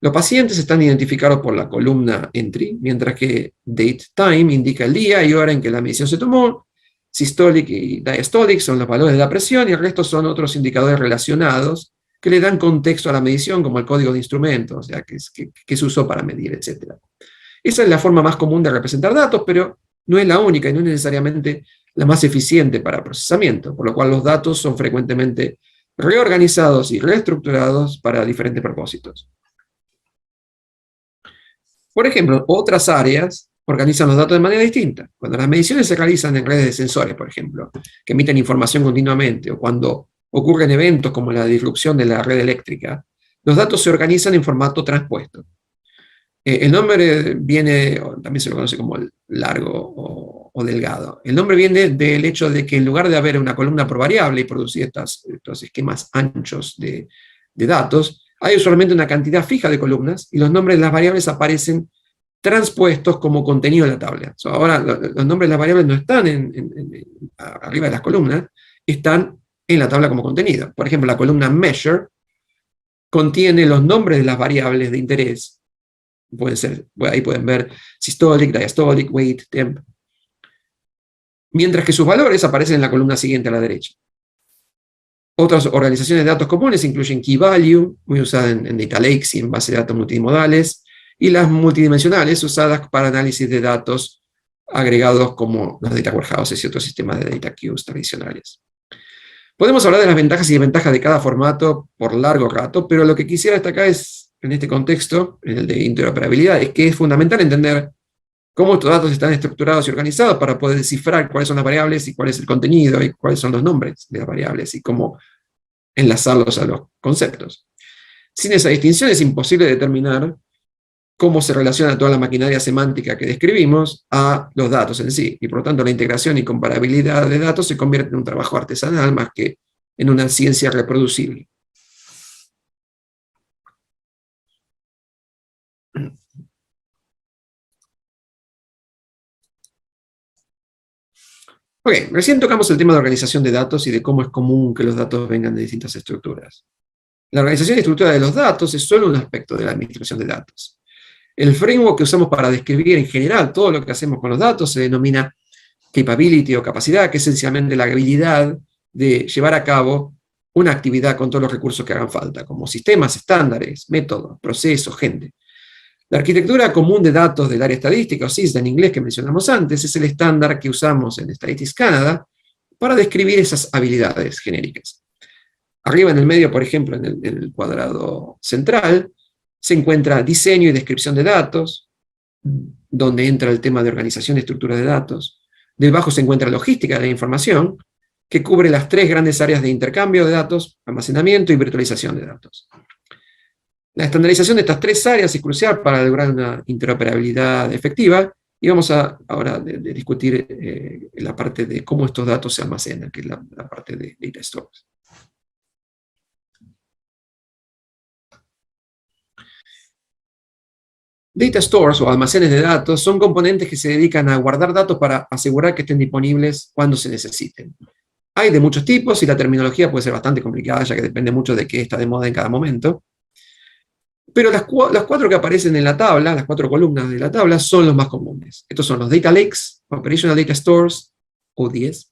Los pacientes están identificados por la columna entry, mientras que date time indica el día y hora en que la medición se tomó. Systolic y diastolic son los valores de la presión, y el resto son otros indicadores relacionados que le dan contexto a la medición, como el código de instrumento, o sea, que se usó para medir, etc. Esa es la forma más común de representar datos, pero no es la única y no es necesariamente la más eficiente para procesamiento, por lo cual los datos son frecuentemente reorganizados y reestructurados para diferentes propósitos. Por ejemplo, otras áreas organizan los datos de manera distinta. Cuando las mediciones se realizan en redes de sensores, por ejemplo, que emiten información continuamente, o cuando ocurren eventos como la disrupción de la red eléctrica, los datos se organizan en formato transpuesto. El nombre viene, también se lo conoce como largo o delgado. El nombre viene del hecho de que en lugar de haber una columna por variable y producir estos esquemas anchos de datos, hay usualmente una cantidad fija de columnas y los nombres de las variables aparecen transpuestos como contenido de la tabla. Ahora los nombres de las variables no están arriba de las columnas, están en la tabla como contenido. Por ejemplo, la columna measure contiene los nombres de las variables de interés. Ahí pueden ver systolic, diastolic, weight, temp. Mientras que sus valores aparecen en la columna siguiente a la derecha. Otras organizaciones de datos comunes incluyen key value, muy usada en data lakes y en bases de datos multimodales, y las multidimensionales usadas para análisis de datos agregados como los data warehouses y otros sistemas de data queues tradicionales. Podemos hablar de las ventajas y desventajas de cada formato por largo rato, pero lo que quisiera destacar es, en este contexto, en el de interoperabilidad, es que es fundamental entender cómo estos datos están estructurados y organizados para poder descifrar cuáles son las variables y cuál es el contenido y cuáles son los nombres de las variables y cómo enlazarlos a los conceptos. Sin esa distinción es imposible determinar cómo se relaciona toda la maquinaria semántica que describimos a los datos en sí, y por lo tanto la integración y comparabilidad de datos se convierte en un trabajo artesanal más que en una ciencia reproducible. Ok, recién tocamos el tema de organización de datos y de cómo es común que los datos vengan de distintas estructuras. La organización y estructura de los datos es solo un aspecto de la administración de datos. El framework que usamos para describir en general todo lo que hacemos con los datos se denomina capability o capacidad, que es esencialmente la habilidad de llevar a cabo una actividad con todos los recursos que hagan falta, como sistemas, estándares, métodos, procesos, gente. La arquitectura común de datos del área estadística, o SISDA en inglés, que mencionamos antes, es el estándar que usamos en Statistics Canada para describir esas habilidades genéricas. Arriba en el medio, por ejemplo, en el cuadrado central, se encuentra diseño y descripción de datos, donde entra el tema de organización y estructura de datos. Debajo se encuentra logística de la información, que cubre las 3 grandes áreas de intercambio de datos, almacenamiento y virtualización de datos. La estandarización de estas 3 áreas es crucial para lograr una interoperabilidad efectiva, y vamos ahora de discutir la parte de cómo estos datos se almacenan, que es la parte de data stores. Data stores o almacenes de datos son componentes que se dedican a guardar datos para asegurar que estén disponibles cuando se necesiten. Hay de muchos tipos y la terminología puede ser bastante complicada, ya que depende mucho de qué está de moda en cada momento. Pero las cuatro que aparecen en la tabla, las 4 columnas de la tabla, son los más comunes. Estos son los Data Lakes, Operational Data Stores, ODS,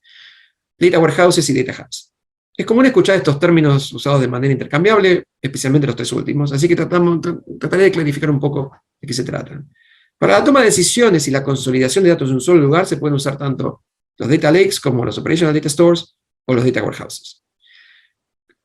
Data Warehouses y Data Hubs. Es común escuchar estos términos usados de manera intercambiable, especialmente los 3 últimos, así que trataré de clarificar un poco de qué se tratan. Para la toma de decisiones y la consolidación de datos en un solo lugar se pueden usar tanto los Data Lakes como los Operational Data Stores o los Data Warehouses.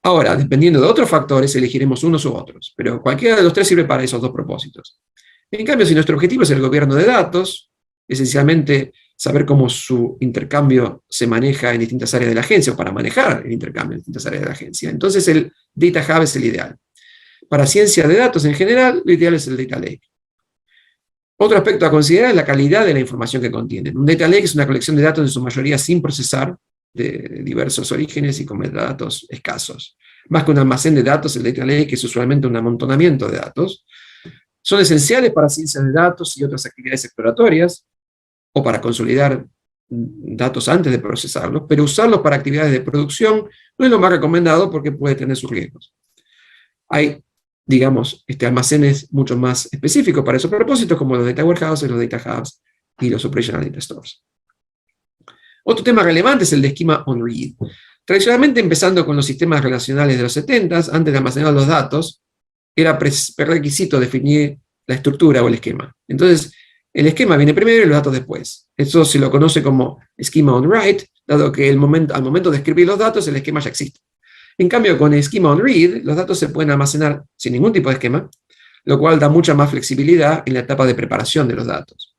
Ahora, dependiendo de otros factores, elegiremos unos u otros, pero cualquiera de los 3 sirve para esos 2 propósitos. En cambio, si nuestro objetivo es el gobierno de datos, esencialmente saber cómo su intercambio se maneja en distintas áreas de la agencia, o para manejar el intercambio en distintas áreas de la agencia, entonces el Data Hub es el ideal. Para ciencia de datos en general, lo ideal es el Data Lake. Otro aspecto a considerar es la calidad de la información que contienen. Un Data Lake es una colección de datos en su mayoría sin procesar, de diversos orígenes y con metadatos escasos. Más que un almacén de datos, el Data Lake es usualmente un amontonamiento de datos. Son esenciales para ciencias de datos y otras actividades exploratorias, o para consolidar datos antes de procesarlos, pero usarlos para actividades de producción no es lo más recomendado porque puede tener sus riesgos. Hay, digamos, almacenes mucho más específicos para esos propósitos, como los Data Warehouses, los Data Hubs y los Operational Data Stores. Otro tema relevante es el de Schema on Read. Tradicionalmente, empezando con los sistemas relacionales de los 70s, antes de almacenar los datos, era prerequisito definir la estructura o el esquema. Entonces, el esquema viene primero y los datos después. Eso se lo conoce como Schema on Write, dado que al momento de escribir los datos, el esquema ya existe. En cambio, con el Schema on Read, los datos se pueden almacenar sin ningún tipo de esquema, lo cual da mucha más flexibilidad en la etapa de preparación de los datos.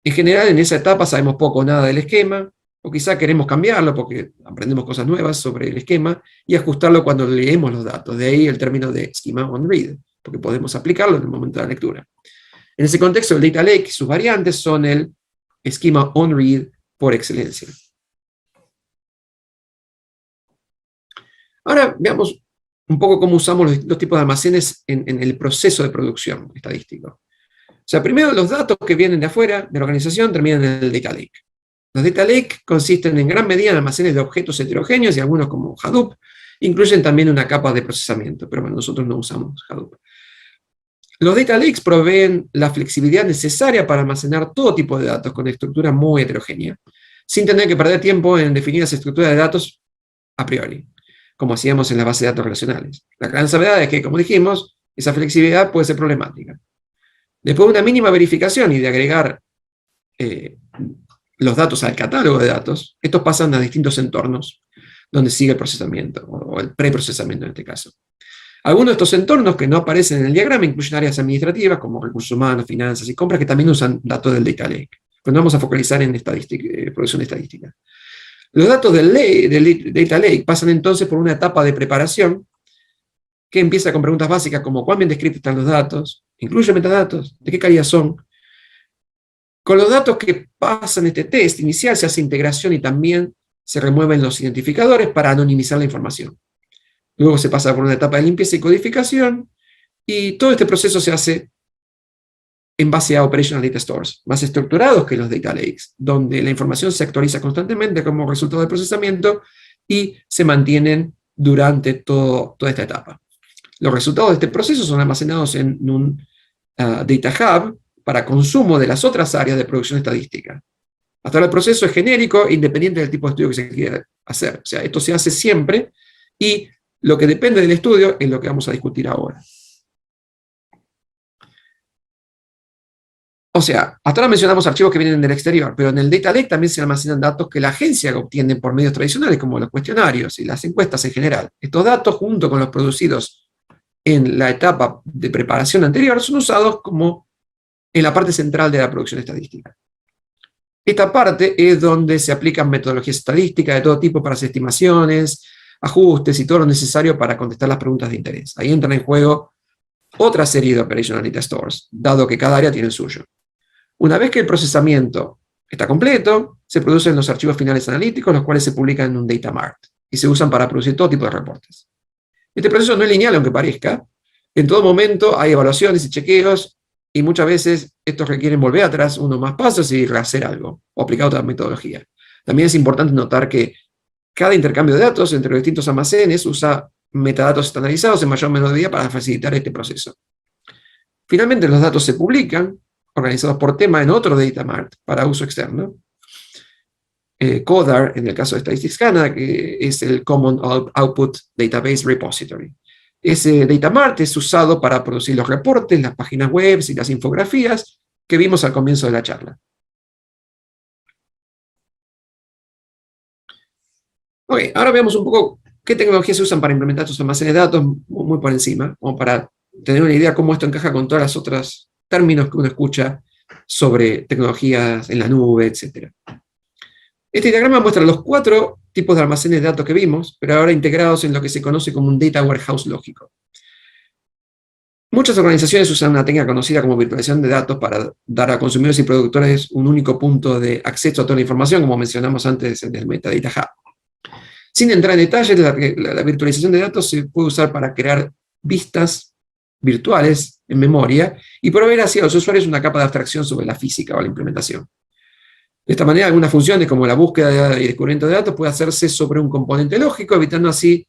En general, en esa etapa sabemos poco o nada del esquema, o quizá queremos cambiarlo porque aprendemos cosas nuevas sobre el esquema y ajustarlo cuando leemos los datos. De ahí el término de Schema on Read, porque podemos aplicarlo en el momento de la lectura. En ese contexto, el Data Lake y sus variantes son el Schema on Read por excelencia. Ahora veamos un poco cómo usamos los tipos de almacenes en el proceso de producción estadístico. O sea, primero los datos que vienen de afuera de la organización terminan en el Data Lake. Los Data Lake consisten en gran medida en almacenes de objetos heterogéneos y algunos como Hadoop incluyen también una capa de procesamiento, pero bueno, nosotros no usamos Hadoop. Los Data Lakes proveen la flexibilidad necesaria para almacenar todo tipo de datos con estructura muy heterogénea, sin tener que perder tiempo en definir las estructuras de datos a priori, como hacíamos en las bases de datos relacionales. La gran salvedad es que, como dijimos, esa flexibilidad puede ser problemática. Después de una mínima verificación y de agregar los datos al catálogo de datos, estos pasan a distintos entornos donde sigue el procesamiento, o el preprocesamiento en este caso. Algunos de estos entornos que no aparecen en el diagrama incluyen áreas administrativas como recursos humanos, finanzas y compras que también usan datos del Data Lake. Pero no vamos a focalizar en producción estadística. Los datos del Data Lake pasan entonces por una etapa de preparación que empieza con preguntas básicas como cuán bien descritos están los datos, incluye metadatos, de qué calidad son. Con los datos que pasan este test inicial se hace integración y también se remueven los identificadores para anonimizar la información. Luego se pasa por una etapa de limpieza y codificación, y todo este proceso se hace en base a Operational Data Stores, más estructurados que los Data Lakes, donde la información se actualiza constantemente como resultado del procesamiento y se mantienen durante toda esta etapa. Los resultados de este proceso son almacenados en un Data Hub para consumo de las otras áreas de producción estadística. Hasta ahora el proceso es genérico, independiente del tipo de estudio que se quiera hacer. O sea, esto se hace siempre, y lo que depende del estudio es lo que vamos a discutir ahora. O sea, hasta ahora mencionamos archivos que vienen del exterior, pero en el Data Lake también se almacenan datos que la agencia obtiene por medios tradicionales, como los cuestionarios y las encuestas en general. Estos datos, junto con los producidos en la etapa de preparación anterior, son usados como en la parte central de la producción estadística. Esta parte es donde se aplican metodologías estadísticas de todo tipo para hacer estimaciones, ajustes y todo lo necesario para contestar las preguntas de interés. Ahí entran en juego otra serie de Operational Data Stores, dado que cada área tiene el suyo. Una vez que el procesamiento está completo, se producen los archivos finales analíticos, los cuales se publican en un Data Mart, y se usan para producir todo tipo de reportes. Este proceso no es lineal, aunque parezca. En todo momento hay evaluaciones y chequeos y muchas veces estos requieren volver atrás unos más pasos y rehacer algo, o aplicar otra metodología. También es importante notar que cada intercambio de datos entre los distintos almacenes usa metadatos estandarizados en mayor o menor medida para facilitar este proceso. Finalmente, los datos se publican, organizados por tema, en otro data mart para uso externo. CODAR, en el caso de Statistics Canada, que es el Common Output Database Repository. Ese data mart es usado para producir los reportes, las páginas web y las infografías que vimos al comienzo de la charla. Ok, ahora veamos un poco qué tecnologías se usan para implementar estos almacenes de datos muy por encima, como para tener una idea de cómo esto encaja con todas las otras términos que uno escucha sobre tecnologías en la nube, etc. Este diagrama muestra los 4 tipos de almacenes de datos que vimos, pero ahora integrados en lo que se conoce como un data warehouse lógico. Muchas organizaciones usan una técnica conocida como virtualización de datos para dar a consumidores y productores un único punto de acceso a toda la información, como mencionamos antes en el Metadata Hub. Sin entrar en detalles, la virtualización de datos se puede usar para crear vistas virtuales en memoria y proveer así a los usuarios una capa de abstracción sobre la física o la implementación. De esta manera, algunas funciones como la búsqueda y descubrimiento de datos puede hacerse sobre un componente lógico, evitando así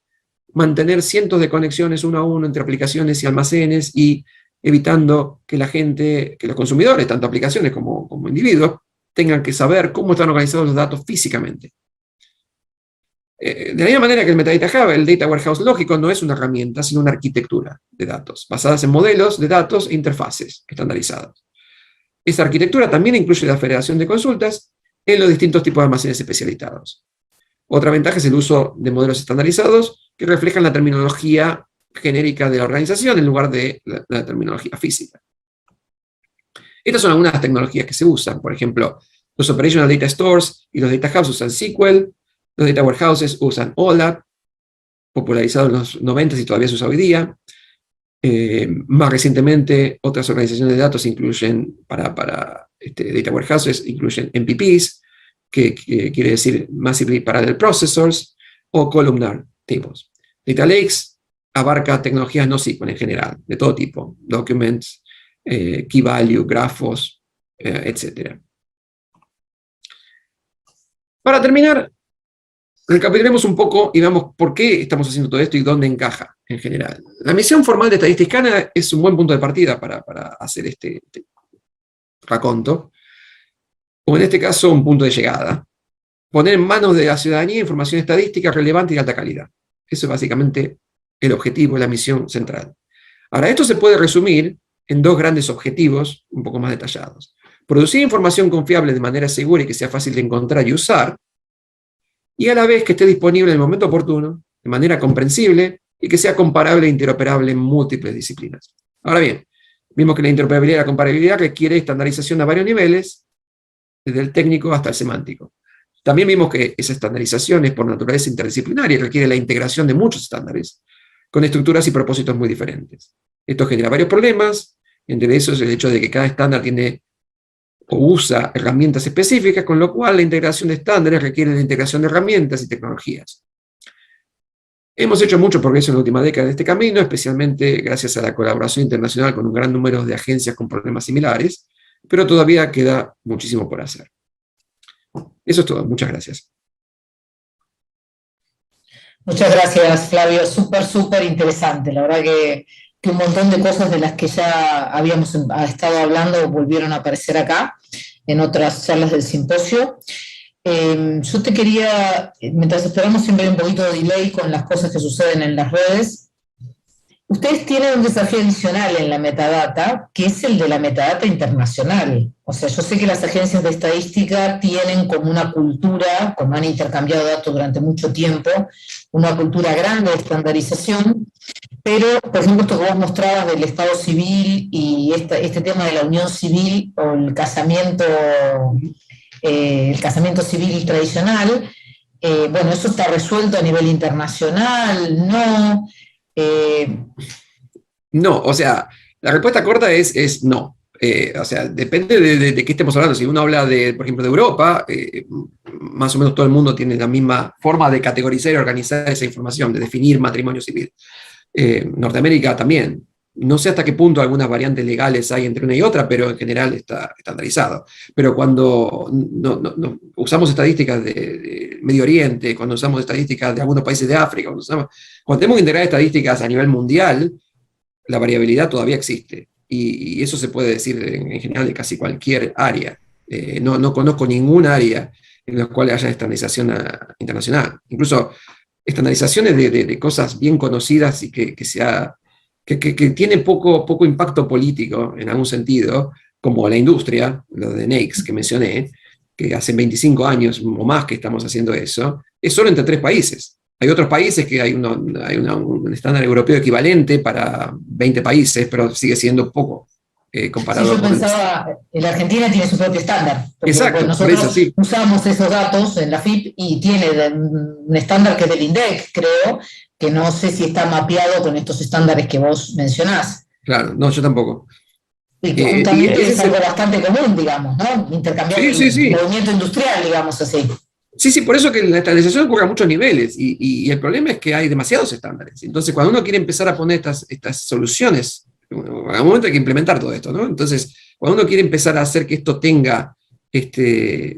mantener cientos de conexiones uno a uno entre aplicaciones y almacenes y evitando que la gente, que los consumidores, tanto aplicaciones como individuos, tengan que saber cómo están organizados los datos físicamente. De la misma manera que el Metadata Hub, el Data Warehouse lógico no es una herramienta, sino una arquitectura de datos, basadas en modelos de datos e interfaces estandarizados. Esta arquitectura también incluye la federación de consultas en los distintos tipos de almacenes especializados. Otra ventaja es el uso de modelos estandarizados que reflejan la terminología genérica de la organización en lugar de la terminología física. Estas son algunas tecnologías que se usan. Por ejemplo, los Operational Data Stores y los Data Hubs usan SQL, los Data Warehouses usan OLAP, popularizado en los 90 y todavía se usa hoy día. Más recientemente, otras organizaciones de datos incluyen, para Data Warehouses, incluyen MPPs, que quiere decir Massively Parallel Processors, o Columnar Tables. Data Lakes abarca tecnologías no SQL en general, de todo tipo, documents, key value, grafos, etc. Para terminar, recapitulemos un poco y veamos por qué estamos haciendo todo esto y dónde encaja en general. La misión formal de Statistics Canada es un buen punto de partida para hacer este raconto, o en este caso un punto de llegada. Poner en manos de la ciudadanía información estadística relevante y de alta calidad. Eso es básicamente el objetivo, la misión central. Ahora, esto se puede resumir en 2 grandes objetivos un poco más detallados. Producir información confiable de manera segura y que sea fácil de encontrar y usar, y a la vez que esté disponible en el momento oportuno, de manera comprensible, y que sea comparable e interoperable en múltiples disciplinas. Ahora bien, vimos que la interoperabilidad y la comparabilidad requiere estandarización a varios niveles, desde el técnico hasta el semántico. También vimos que esa estandarización es por naturaleza interdisciplinaria y requiere la integración de muchos estándares, con estructuras y propósitos muy diferentes. Esto genera varios problemas, entre esos el hecho de que cada estándar tiene o usa herramientas específicas, con lo cual la integración de estándares requiere la integración de herramientas y tecnologías. Hemos hecho mucho progreso en la última década en este camino, especialmente gracias a la colaboración internacional con un gran número de agencias con problemas similares, pero todavía queda muchísimo por hacer. Eso es todo. Muchas gracias. Muchas gracias, Flavio. Súper interesante. La verdad que un montón de cosas de las que ya habíamos estado hablando volvieron a aparecer acá en otras charlas del simposio. Yo te quería, mientras esperamos siempre hay un poquito de delay con las cosas que suceden en las redes, ustedes tienen un desafío adicional en la metadata, que es el de la metadata internacional. O sea, yo sé que las agencias de estadística tienen como una cultura, como han intercambiado datos durante mucho tiempo, una cultura grande de estandarización, pero, por ejemplo, esto que vos mostrabas del Estado civil y este tema de la unión civil o el casamiento civil tradicional, bueno, eso está resuelto a nivel internacional, ¿no? No, o sea, la respuesta corta es no. O sea, depende de qué estemos hablando. Si uno habla, por ejemplo, de Europa, más o menos todo el mundo tiene la misma forma de categorizar y organizar esa información, de definir matrimonio civil. Norteamérica también. No sé hasta qué punto algunas variantes legales hay entre una y otra, pero en general está estandarizado. Pero cuando usamos estadísticas de Medio Oriente, cuando usamos estadísticas de algunos países de África, cuando tenemos que integrar estadísticas a nivel mundial, la variabilidad todavía existe. Y eso se puede decir en general de casi cualquier área. No conozco ningún área en la cual haya estandarización internacional. Incluso estandarizaciones de cosas bien conocidas y que tienen poco impacto político en algún sentido, como la industria, lo de NAICS que mencioné, que hace 25 años o más que estamos haciendo eso, es solo entre 3 países. Hay otros países que hay un estándar europeo equivalente para 20 países, pero sigue siendo poco comparado Sí, yo con... pensaba, la Argentina tiene su propio estándar, porque Exacto, bueno, por eso nosotros sí. usamos esos datos en la FIP y tiene un estándar que es del INDEC, creo, que no sé si está mapeado con estos estándares que vos mencionás. Claro, no, yo tampoco. Y que Y justamente ese es algo bastante común, digamos, ¿no? Intercambiar sí, sí, el sí. movimiento industrial, digamos así. Sí, sí, por eso que la estandarización ocurre a muchos niveles y el problema es que hay demasiados estándares. Entonces, cuando uno quiere empezar a poner estas soluciones, en algún momento hay que implementar todo esto, ¿no? Entonces, cuando uno quiere empezar a hacer que esto tenga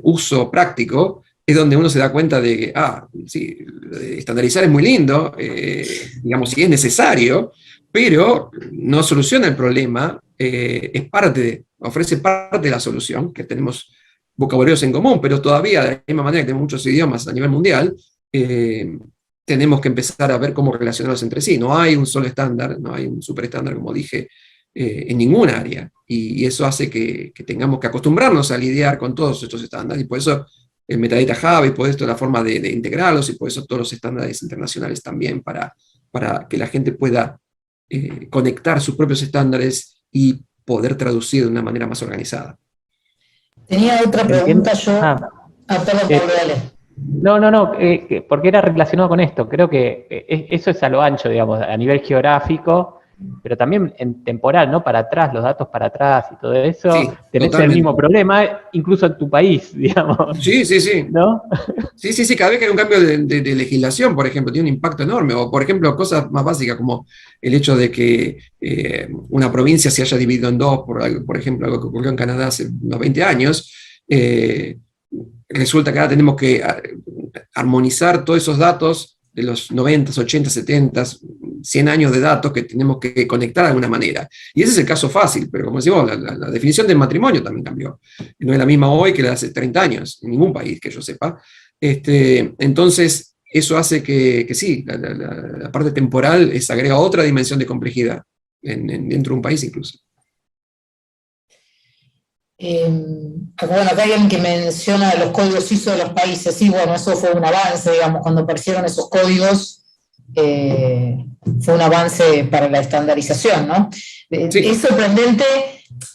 uso práctico, es donde uno se da cuenta de que, sí, estandarizar es muy lindo, digamos, si es necesario, pero no soluciona el problema, ofrece parte de la solución, que tenemos vocabularios en común, pero todavía, de la misma manera que tenemos muchos idiomas a nivel mundial, tenemos que empezar a ver cómo relacionarlos entre sí. No hay un solo estándar, no hay un superestándar, como dije, en ningún área. Y eso hace que tengamos que acostumbrarnos a lidiar con todos estos estándares. Y por eso el Metadata Hub, y por esto la forma de integrarlos, y por eso todos los estándares internacionales también, para que la gente pueda conectar sus propios estándares y poder traducir de una manera más organizada. Tenía otra pregunta yo. Perdón, Pablo, dale. No, porque era relacionado con esto. Creo que eso es a lo ancho, digamos, a nivel geográfico, pero también en temporal, ¿no? Para atrás, los datos para atrás y todo eso. Sí, tenés totalmente. el mismo problema, incluso en tu país, digamos. Sí, sí, sí. ¿No? Sí, cada vez que hay un cambio de legislación, por ejemplo, tiene un impacto enorme. O, por ejemplo, cosas más básicas como el hecho de que una provincia se haya dividido en dos, por ejemplo, algo que ocurrió en Canadá hace unos 20 años, resulta que ahora tenemos que armonizar todos esos datos de los 90, 80, 70, 100 años de datos que tenemos que conectar de alguna manera. Y ese es el caso fácil, pero como decimos, la definición del matrimonio también cambió. No es la misma hoy que la de hace 30 años, en ningún país que yo sepa. Entonces, eso hace que sí, la parte temporal agrega otra dimensión de complejidad dentro de un país incluso. Bueno, acá hay alguien que menciona los códigos ISO de los países. Sí, bueno, eso fue un avance, digamos, cuando aparecieron esos códigos, fue un avance para la estandarización, ¿no? Sí. Es sorprendente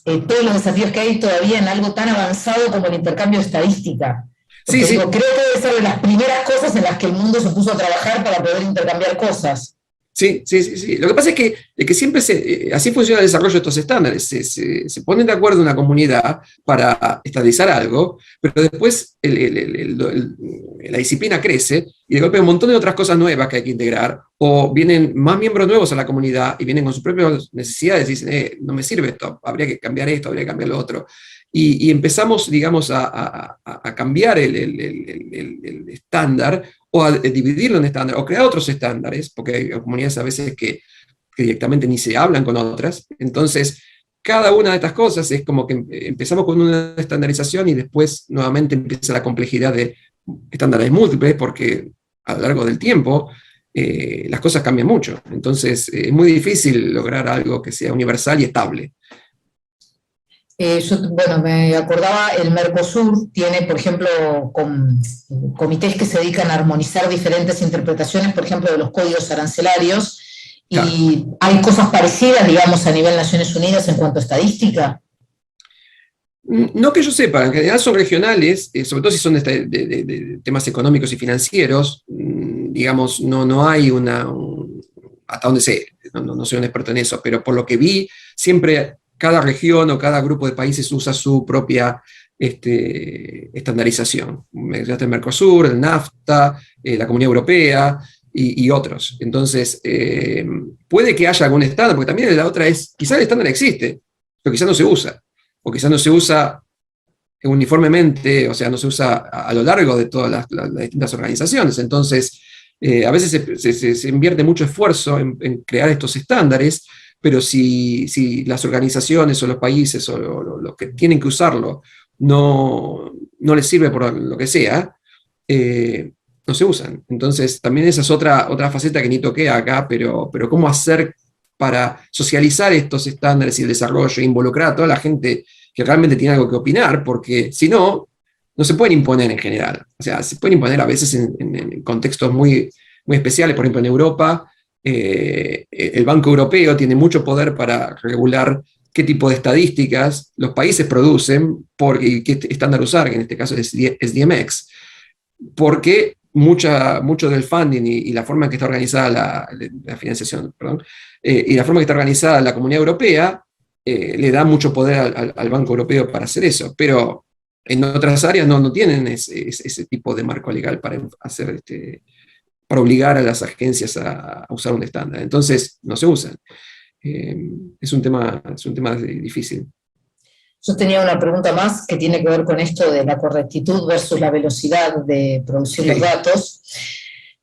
todos los desafíos que hay todavía en algo tan avanzado como el intercambio de estadística. Porque, sí. Creo que debe ser de las primeras cosas en las que el mundo se puso a trabajar para poder intercambiar cosas. Sí. Lo que pasa es que siempre así funciona el desarrollo de estos estándares. Se ponen de acuerdo una comunidad para estandarizar algo, pero después la disciplina crece y de golpe hay un montón de otras cosas nuevas que hay que integrar, o vienen más miembros nuevos a la comunidad y vienen con sus propias necesidades y dicen, no me sirve esto, habría que cambiar esto, habría que cambiar lo otro. Y empezamos, digamos, a cambiar el estándar, o a dividirlo en estándares, o crear otros estándares, porque hay comunidades a veces que directamente ni se hablan con otras. Entonces, cada una de estas cosas es como que empezamos con una estandarización y después nuevamente empieza la complejidad de estándares múltiples, porque a lo largo del tiempo las cosas cambian mucho. Entonces, es muy difícil lograr algo que sea universal y estable. Yo, me acordaba, el Mercosur tiene, por ejemplo, comités que se dedican a armonizar diferentes interpretaciones, por ejemplo, de los códigos arancelarios, claro. Y hay cosas parecidas, digamos, a nivel Naciones Unidas en cuanto a estadística. No que yo sepa, en general son regionales, sobre todo si son de temas económicos y financieros, digamos, no hay hasta donde sé, no soy un experto en eso, pero por lo que vi, siempre cada región o cada grupo de países usa su propia estandarización. El Mercosur, el NAFTA, la Comunidad Europea, y otros. Entonces, puede que haya algún estándar, porque también la otra es, quizás el estándar existe, pero quizás no se usa, o quizás no se usa uniformemente, o sea, no se usa a lo largo de todas las distintas organizaciones. Entonces, a veces se invierte mucho esfuerzo en crear estos estándares, pero si las organizaciones o los países o los que tienen que usarlo no les sirve por lo que sea, no se usan. Entonces, también esa es otra faceta que ni toqué acá, pero cómo hacer para socializar estos estándares y el desarrollo, e involucrar a toda la gente que realmente tiene algo que opinar, porque si no, no se pueden imponer en general. O sea, se pueden imponer a veces en contextos muy especiales. Por ejemplo, en Europa, el Banco Europeo tiene mucho poder para regular qué tipo de estadísticas los países producen y qué estándar usar, que en este caso es DMX, porque mucho del funding y la forma en que está organizada la financiación, perdón, y la forma en que está organizada la Comunidad Europea, le da mucho poder al Banco Europeo para hacer eso, pero en otras áreas no tienen ese tipo de marco legal para para obligar a las agencias a usar un estándar. Entonces, no se usan. Es un tema difícil. Yo tenía una pregunta más que tiene que ver con esto de la correctitud versus la velocidad de producir los datos.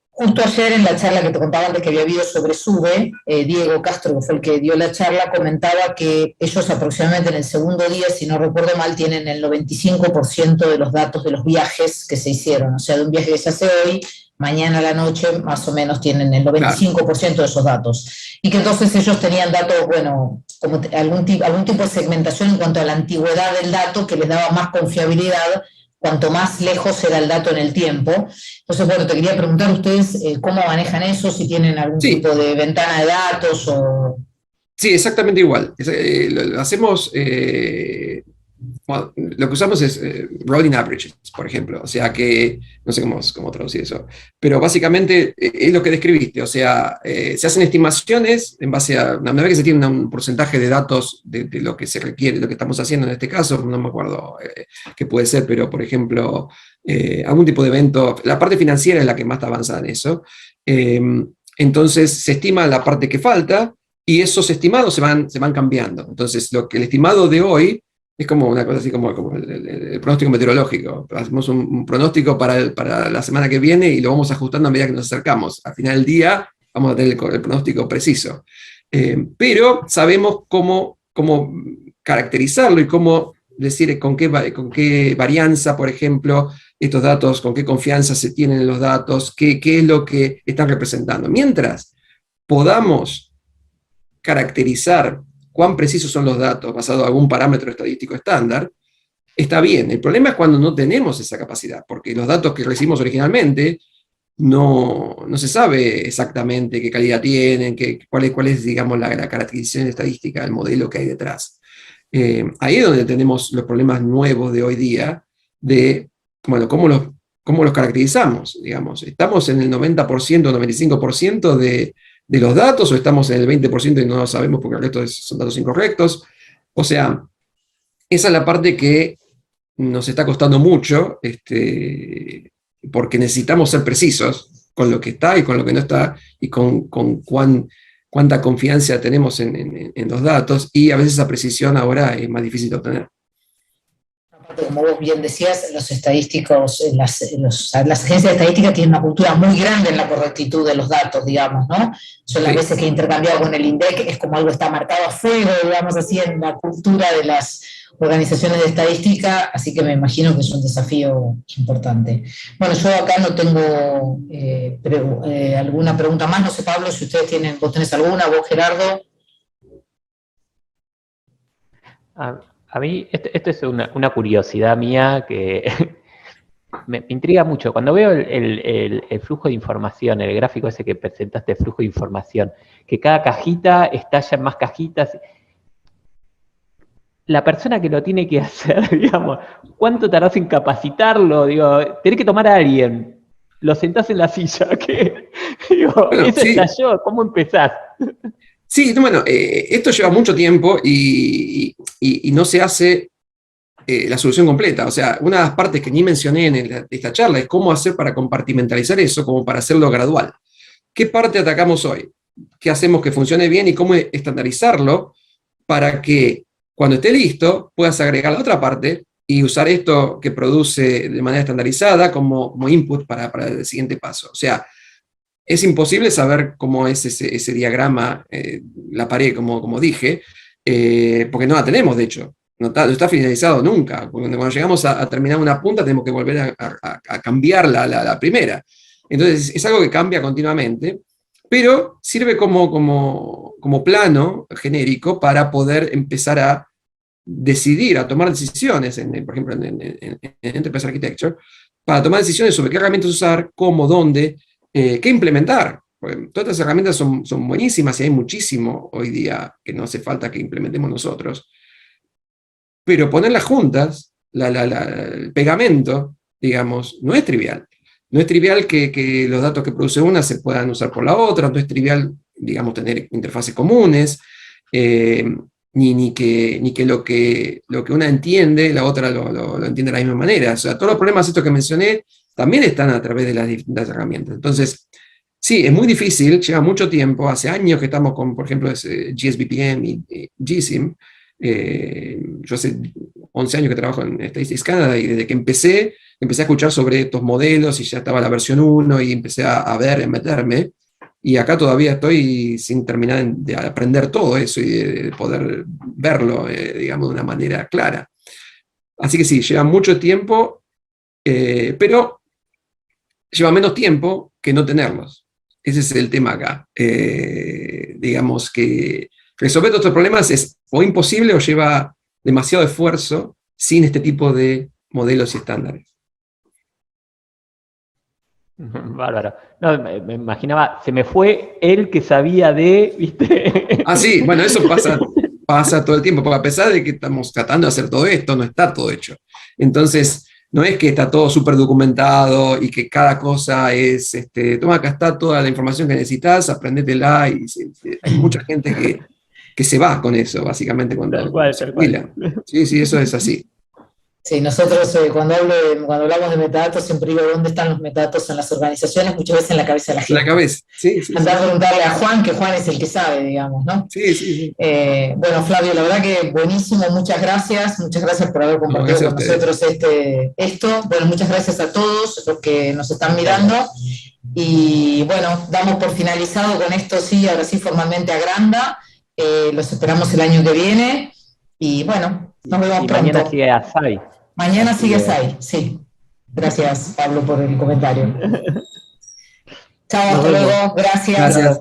Justo ayer en la charla que te contaba antes que había habido sobre SUBE, Diego Castro, que fue el que dio la charla, comentaba que ellos aproximadamente en el segundo día, si no recuerdo mal, tienen el 95% de los datos de los viajes que se hicieron. O sea, de un viaje que se hace hoy, mañana a la noche más o menos tienen el 95% de esos datos. Y que entonces ellos tenían datos, bueno, como algún tipo de segmentación en cuanto a la antigüedad del dato que les daba más confiabilidad cuanto más lejos era el dato en el tiempo. Entonces, bueno, te quería preguntar ustedes cómo manejan eso, si tienen algún tipo de ventana de datos o... Sí, exactamente igual. Lo hacemos... lo que usamos es rolling averages, por ejemplo, o sea que, no sé cómo traducir eso, pero básicamente es lo que describiste, o sea, se hacen estimaciones en base a, una vez que se tiene un porcentaje de datos de lo que se requiere, lo que estamos haciendo en este caso, no me acuerdo qué puede ser, pero por ejemplo, algún tipo de evento, la parte financiera es la que más está avanzada en eso, entonces se estima la parte que falta y esos estimados se van cambiando, entonces el estimado de hoy es como una cosa así como el pronóstico meteorológico. Hacemos un pronóstico para la semana que viene y lo vamos ajustando a medida que nos acercamos. Al final del día vamos a tener el pronóstico preciso. Pero sabemos cómo caracterizarlo y cómo decir con qué varianza, por ejemplo, estos datos, con qué confianza se tienen en los datos, qué es lo que están representando. Mientras podamos caracterizar cuán precisos son los datos basado en algún parámetro estadístico estándar, está bien. El problema es cuando no tenemos esa capacidad, porque los datos que recibimos originalmente no se sabe exactamente qué calidad tienen, cuál es digamos, la caracterización estadística del modelo que hay detrás. Ahí es donde tenemos los problemas nuevos de hoy día, de bueno, cómo los caracterizamos, digamos. ¿Estamos en el 90% o 95% de los datos, o estamos en el 20% y no lo sabemos porque el resto son datos incorrectos? O sea, esa es la parte que nos está costando mucho, porque necesitamos ser precisos con lo que está y con lo que no está, y con cuánta confianza tenemos en los datos, y a veces esa precisión ahora es más difícil de obtener. Como vos bien decías, los estadísticos, las agencias de estadística tienen una cultura muy grande en la correctitud de los datos, digamos, ¿no? Yo las veces que he intercambiado con el INDEC es como algo está marcado a fuego, digamos así, en la cultura de las organizaciones de estadística, así que me imagino que es un desafío importante. Bueno, yo acá no tengo alguna pregunta más, no sé, Pablo, si ustedes vos tenés alguna, vos, Gerardo. A mí, esto es una curiosidad mía que me intriga mucho. Cuando veo el flujo de información, el gráfico ese que presentaste, flujo de información, que cada cajita estalla en más cajitas, la persona que lo tiene que hacer, digamos, ¿cuánto tardás en capacitarlo? Digo, tenés que tomar a alguien, lo sentás en la silla, ¿qué? Digo, bueno, eso sí. Estalló, ¿cómo empezás? Sí, bueno, esto lleva mucho tiempo y no se hace la solución completa. O sea, una de las partes que ni mencioné en esta charla es cómo hacer para compartimentalizar eso, como para hacerlo gradual. ¿qué parte atacamos hoy? ¿Qué hacemos que funcione bien y cómo estandarizarlo para que cuando esté listo puedas agregar la otra parte y usar esto que produce de manera estandarizada como input para el siguiente paso? O sea, es imposible saber cómo es ese diagrama, la pared, como dije, porque no la tenemos, de hecho. No está finalizado nunca. Cuando llegamos a terminar una punta tenemos que volver a cambiar la primera. Entonces es algo que cambia continuamente, pero sirve como plano genérico para poder empezar a decidir, a tomar decisiones, por ejemplo, en Enterprise Architecture, para tomar decisiones sobre qué herramientas usar, cómo, dónde, qué implementar. Porque todas estas herramientas son buenísimas y hay muchísimo hoy día que no hace falta que implementemos nosotros. Pero ponerlas juntas, el pegamento, digamos, no es trivial. No es trivial que los datos que produce una se puedan usar por la otra, no es trivial, digamos, tener interfaces comunes, ni que lo que una entiende, la otra lo entiende de la misma manera. O sea, todos los problemas estos que mencioné también están a través de las distintas herramientas. Entonces, sí, es muy difícil, lleva mucho tiempo, hace años que estamos con, por ejemplo, GSBPM y GSIM. Yo hace 11 años que trabajo en Statistics Canada y desde que empecé a escuchar sobre estos modelos y ya estaba la versión 1 y empecé a ver, a meterme. Y acá todavía estoy sin terminar de aprender todo eso y de poder verlo, digamos, de una manera clara. Así que sí, lleva mucho tiempo, pero lleva menos tiempo que no tenerlos. Ese es el tema acá. Digamos que resolver todos estos problemas es o imposible o lleva demasiado esfuerzo sin este tipo de modelos y estándares. Bárbaro. No, me imaginaba, se me fue el que sabía de, ¿viste? Ah, sí, bueno, eso pasa todo el tiempo, porque a pesar de que estamos tratando de hacer todo esto, no está todo hecho. Entonces, no es que está todo súper documentado y que cada cosa es, toma, acá está toda la información que necesitas, aprendetela, y hay mucha gente que se va con eso, básicamente, cuando se jubila. Sí, eso es así. Sí, nosotros cuando hablamos de metadatos siempre digo dónde están los metadatos en las organizaciones, muchas veces en la cabeza de la gente. En la cabeza, sí. Andar a preguntarle a Juan, que Juan es el que sabe, digamos, ¿no? Sí. Bueno, Flavio, la verdad que buenísimo, muchas gracias por haber compartido con nosotros esto. Bueno, muchas gracias a todos los que nos están mirando. Y bueno, damos por finalizado con esto, sí, ahora sí formalmente a Granda. Los esperamos el año que viene. Y bueno, nos vemos pronto. Mañana sigue Asai. Mañana sigue Asai, sí. Gracias, Pablo, por el comentario. Chao, hasta luego. Gracias.